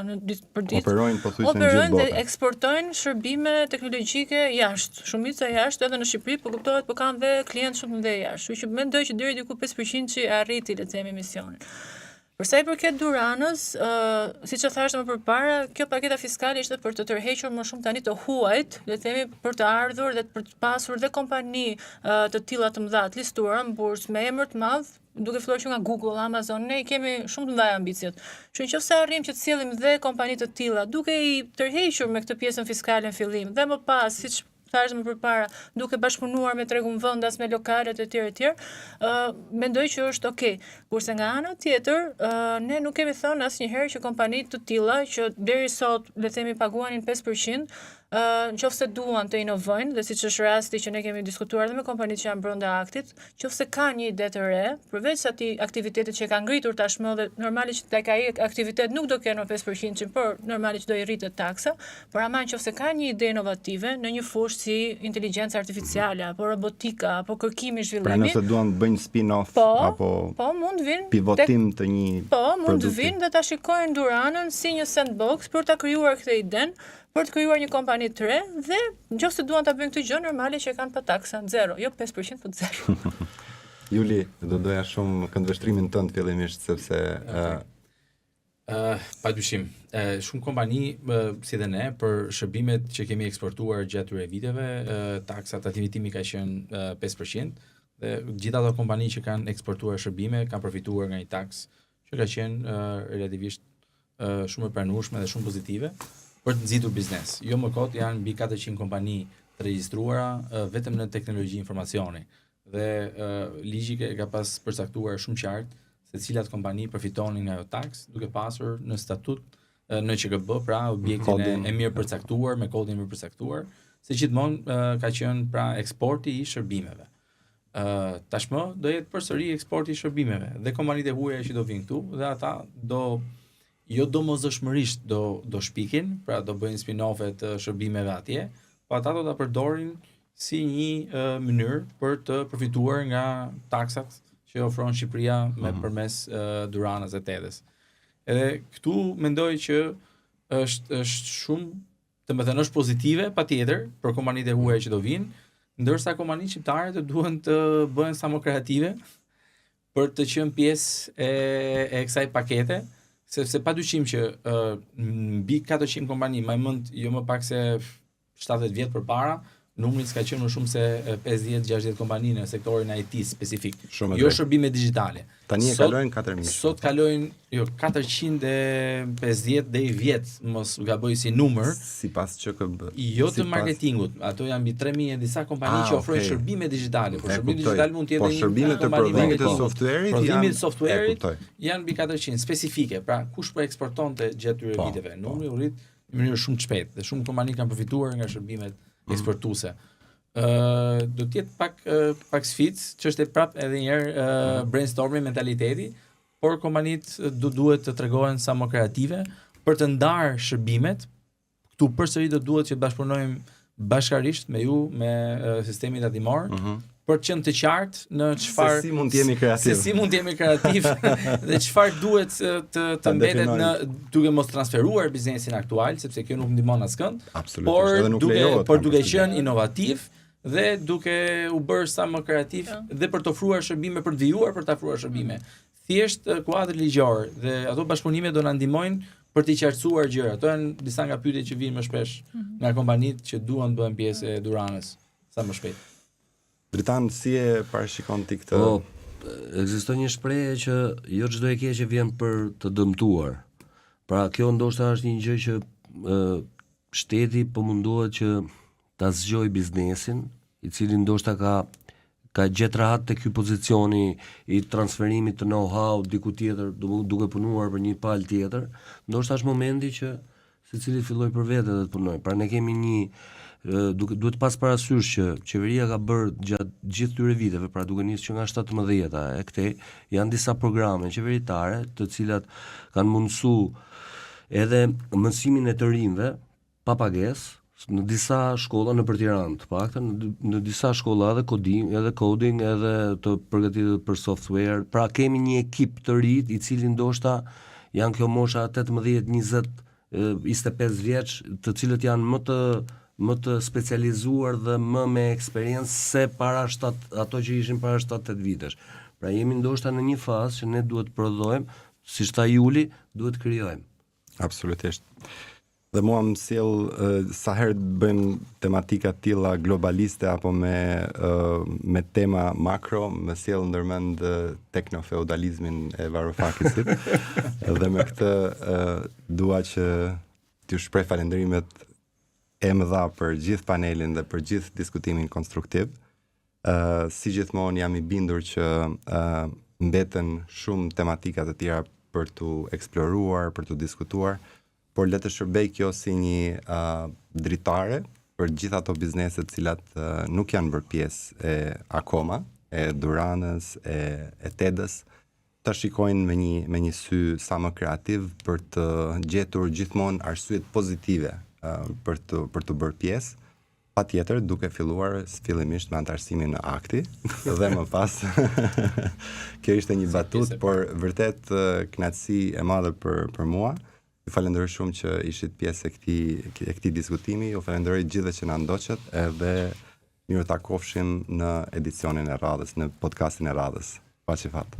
në ditë për ditë, operojnë dhe eksportojnë shërbime teknologjike jashtë, shumica jashtë edhe në Shqipëri, po kuptohet, po kanë dhe klientë shumë të mëdhenj jashtë. Kështu që mendoj që deri diku 5% që arriti le të themi misionin. Përsa i përket Duranës, siç e thash më përpara, kjo paketa fiskale ishte për të tërhequr më shumë tani të huajt, le të themi për të ardhur dhe për të pasur dhe kompani të tilla të mëdha të listuara në bursë me emër të madh, duke filluar që nga Google, Amazon, ne kemi shumë të mëdha ambicjet. Kështu që nëse arrijmë që të sjellim dhe kompani të tilla, duke i tërhequr me këtë pjesën fiskale në fillim dhe më pas, siç thash më përpara, duke bashkëpunuar me tregun vendas, me lokalet e tjerë, mendoj që është okay. Kurse nga ana tjetër, ne nuk kemi thënë asnjëherë që kompanitë të tilla që deri sot le të themi paguanin 5%, nëse duan të inovojnë, dhe siç është rasti që ne kemi diskutuar edhe me kompanitë që janë brenda aktit, nëse kanë një ide të re, përveç atij aktivitetit që ka ngritur tashmë dhe normalisht tek ai aktivitet nuk do kenë 5%, por normalisht do i rritet taksa, por ama nëse kanë një ide inovative në një fushë si inteligjenca artificiale apo robotika apo kërkimi zhvillimi. Pra nëse duan të bëjnë spin-off apo mund vinë pivotim të një mund të vinë dhe ta shikojnë Duranën si një sandbox për ta krijuar këtë iden, për të krijuar një kompani të re dhe nëse duan ta bëjnë këtë gjë normale që kanë pa taksa zero, jo 5%, po 0. Juli, do doja shumë këndvështrimin tënd fillimisht sepse padyshim, shumë kompani si dhe ne për shërbimet që kemi eksportuar gjatë këtyre viteve, taksa tatimitimi ka qenë 5% dhe gjithë ato kompani që kanë eksportuar shërbime kanë përfituar nga një taks që ka qenë relativisht shumë e pranueshme dhe shumë pozitive për të nxitur biznes. Jo më kot janë mbi 400 kompani të regjistruara vetëm në teknologji informacioni dhe ligji ka pas përcaktuar shumë qartë se cilat kompani përfitonin nga ajo taks, duke pasur në statut në ÇKB, pra objektin e mirë përcaktuar, me kodin e mirë përcaktuar, se gjithmonë ka qenë pra eksporti i shërbimeve. Tashmë do jetë përsëri eksporti i shërbimeve dhe kompanitë e huaja që do vinë këtu dhe ata jo domosdoshmërisht do shpikin, pra do bëjnë spin-offe të shërbimeve atje, po ata do ta përdorin si një mënyrë për të përfituar nga taksat që ofron Shqipëria me përmes Duranës e Tedhës. Edhe këtu mendoj që është shumë, domethënë është pozitive patjetër për kompanitë e huaja që do vinë, ndërsa kompanitë shqiptare të duhen të bëhen sa më kreative për të qenë pjesë e kësaj pakete, sepse padyshim që mbi 400 kompani, më mend jo më pak se 70 vjet përpara, numri s'ka qenë më shumë se 50-60 kompani në sektorin IT specifik. Jo shërbime digjitale. Tani e kalojnë 4000. Sot kalojnë 450 deri vjet, mos gaboj si numër. Sipas ÇKB. Jo të marketingut, ato janë mbi 3000 e disa kompani që ofrojnë shërbime digjitale, por shërbime digjitale mund të jetë shërbime të prodhimit të softwareit, prodhimit të softwareit janë mbi 400 specifike. Pra kush po eksportonte gjatë këtyre viteve, numri u rrit në mënyrë shumë të shpejtë dhe shumë kompani kanë përfituar nga shërbimet eksportuese. Do të jetë pak sfidë, që është prapë edhe një herë brainstorming mentaliteti, por kompanitë duhet të tregohen sa më kreative për të ndarë shërbimet. Ktu përsëri do duhet që të bashkëpunojmë bashkarisht me ju, me sistemin tatimor, për të qenë të qartë në çfarë se si mund të jemi kreativ dhe çfarë duhet të mbetet në duke mos transferuar biznesin aktual, sepse kjo nuk ndihmon askënd, por duke qenë inovativ dhe duke u bërë sa më kreativ dhe për të ofruar shërbime, për të vijuar për të ofruar shërbime. Thjesht kuadri ligjor dhe ato bashkëpunime do na ndihmojnë për të qartësuar gjëra. Ato janë disa nga pyetjet që vijnë më shpesh nga kompanitë që duan të bëhen pjesë e Duranës sa më shpejt. Dritan, si e parashikon ti këtë? Ekziston një shprehje që jo çdo e keqe vjen për të dëmtuar. Pra kjo ndoshta është një gjë që shteti po munduhet që ta zgjojë biznesin, i cili ndoshta ka gjetë rahat te ky pozicioni i transferimit të know-how diku tjetër, duke punuar për një palë tjetër. Ndoshta është momenti që secili filloj për vete dhe të punojë. Pra ne kemi duhet pas parasysh që qeveria ka bërë gjatë gjithë këtyre viteve, pra duke nisur që nga 17-a e këtej, janë disa programe qeveritare të cilat kanë mundësuar edhe mësimin e të rinjve pa pagesë në disa shkolla nëpër Tiranë, të paktën në disa shkolla edhe coding, edhe të përgatitur për software. Pra kemi një ekip të ri i cili ndoshta janë kjo mosha 18, 20, 25 vjeç, të cilët janë më të specializuar dhe më me eksperiencë se ato që ishin para 7-8 vitesh. Pra jemi ndoshta në një fazë që ne duhet të prodhojmë, siç tha Juli, duhet të krijojmë. Absolutisht. Dhe mua më sjell sa herë bëjmë tematika të tilla globaliste apo me tema makro, më sjell ndërmend teknofeudalizmin e Varoufakisit. Dhe me këtë dua që t'ju shpreh falënderimet e mëdha për gjithë panelin dhe për gjithë diskutimin konstruktiv. Si gjithmonë jam i bindur që mbeten shumë tematika të tjera për t'u eksploruar, për t'u diskutuar, por le të shërbej kjo si një dritare për gjithë ato biznese të cilat nuk janë bërë pjesë akoma e Duranës, e TED-s, ta shikojnë me një sy sa më kreativ për të gjetur gjithmonë arsyet pozitive për të bërë pjesë. Patjetër duke filluar fillimisht me antarësimin në akti dhe më pas kjo ishte një batut, por vërtet kënaqësi e madhe për mua. Ju falenderoj shumë që ishit pjesë e këtij diskutimi. Ju falenderoj gjithëve që na ndoqët edhe mirë takofshim në edicionin e radhës, në podcastin e radhës. Paçi fat.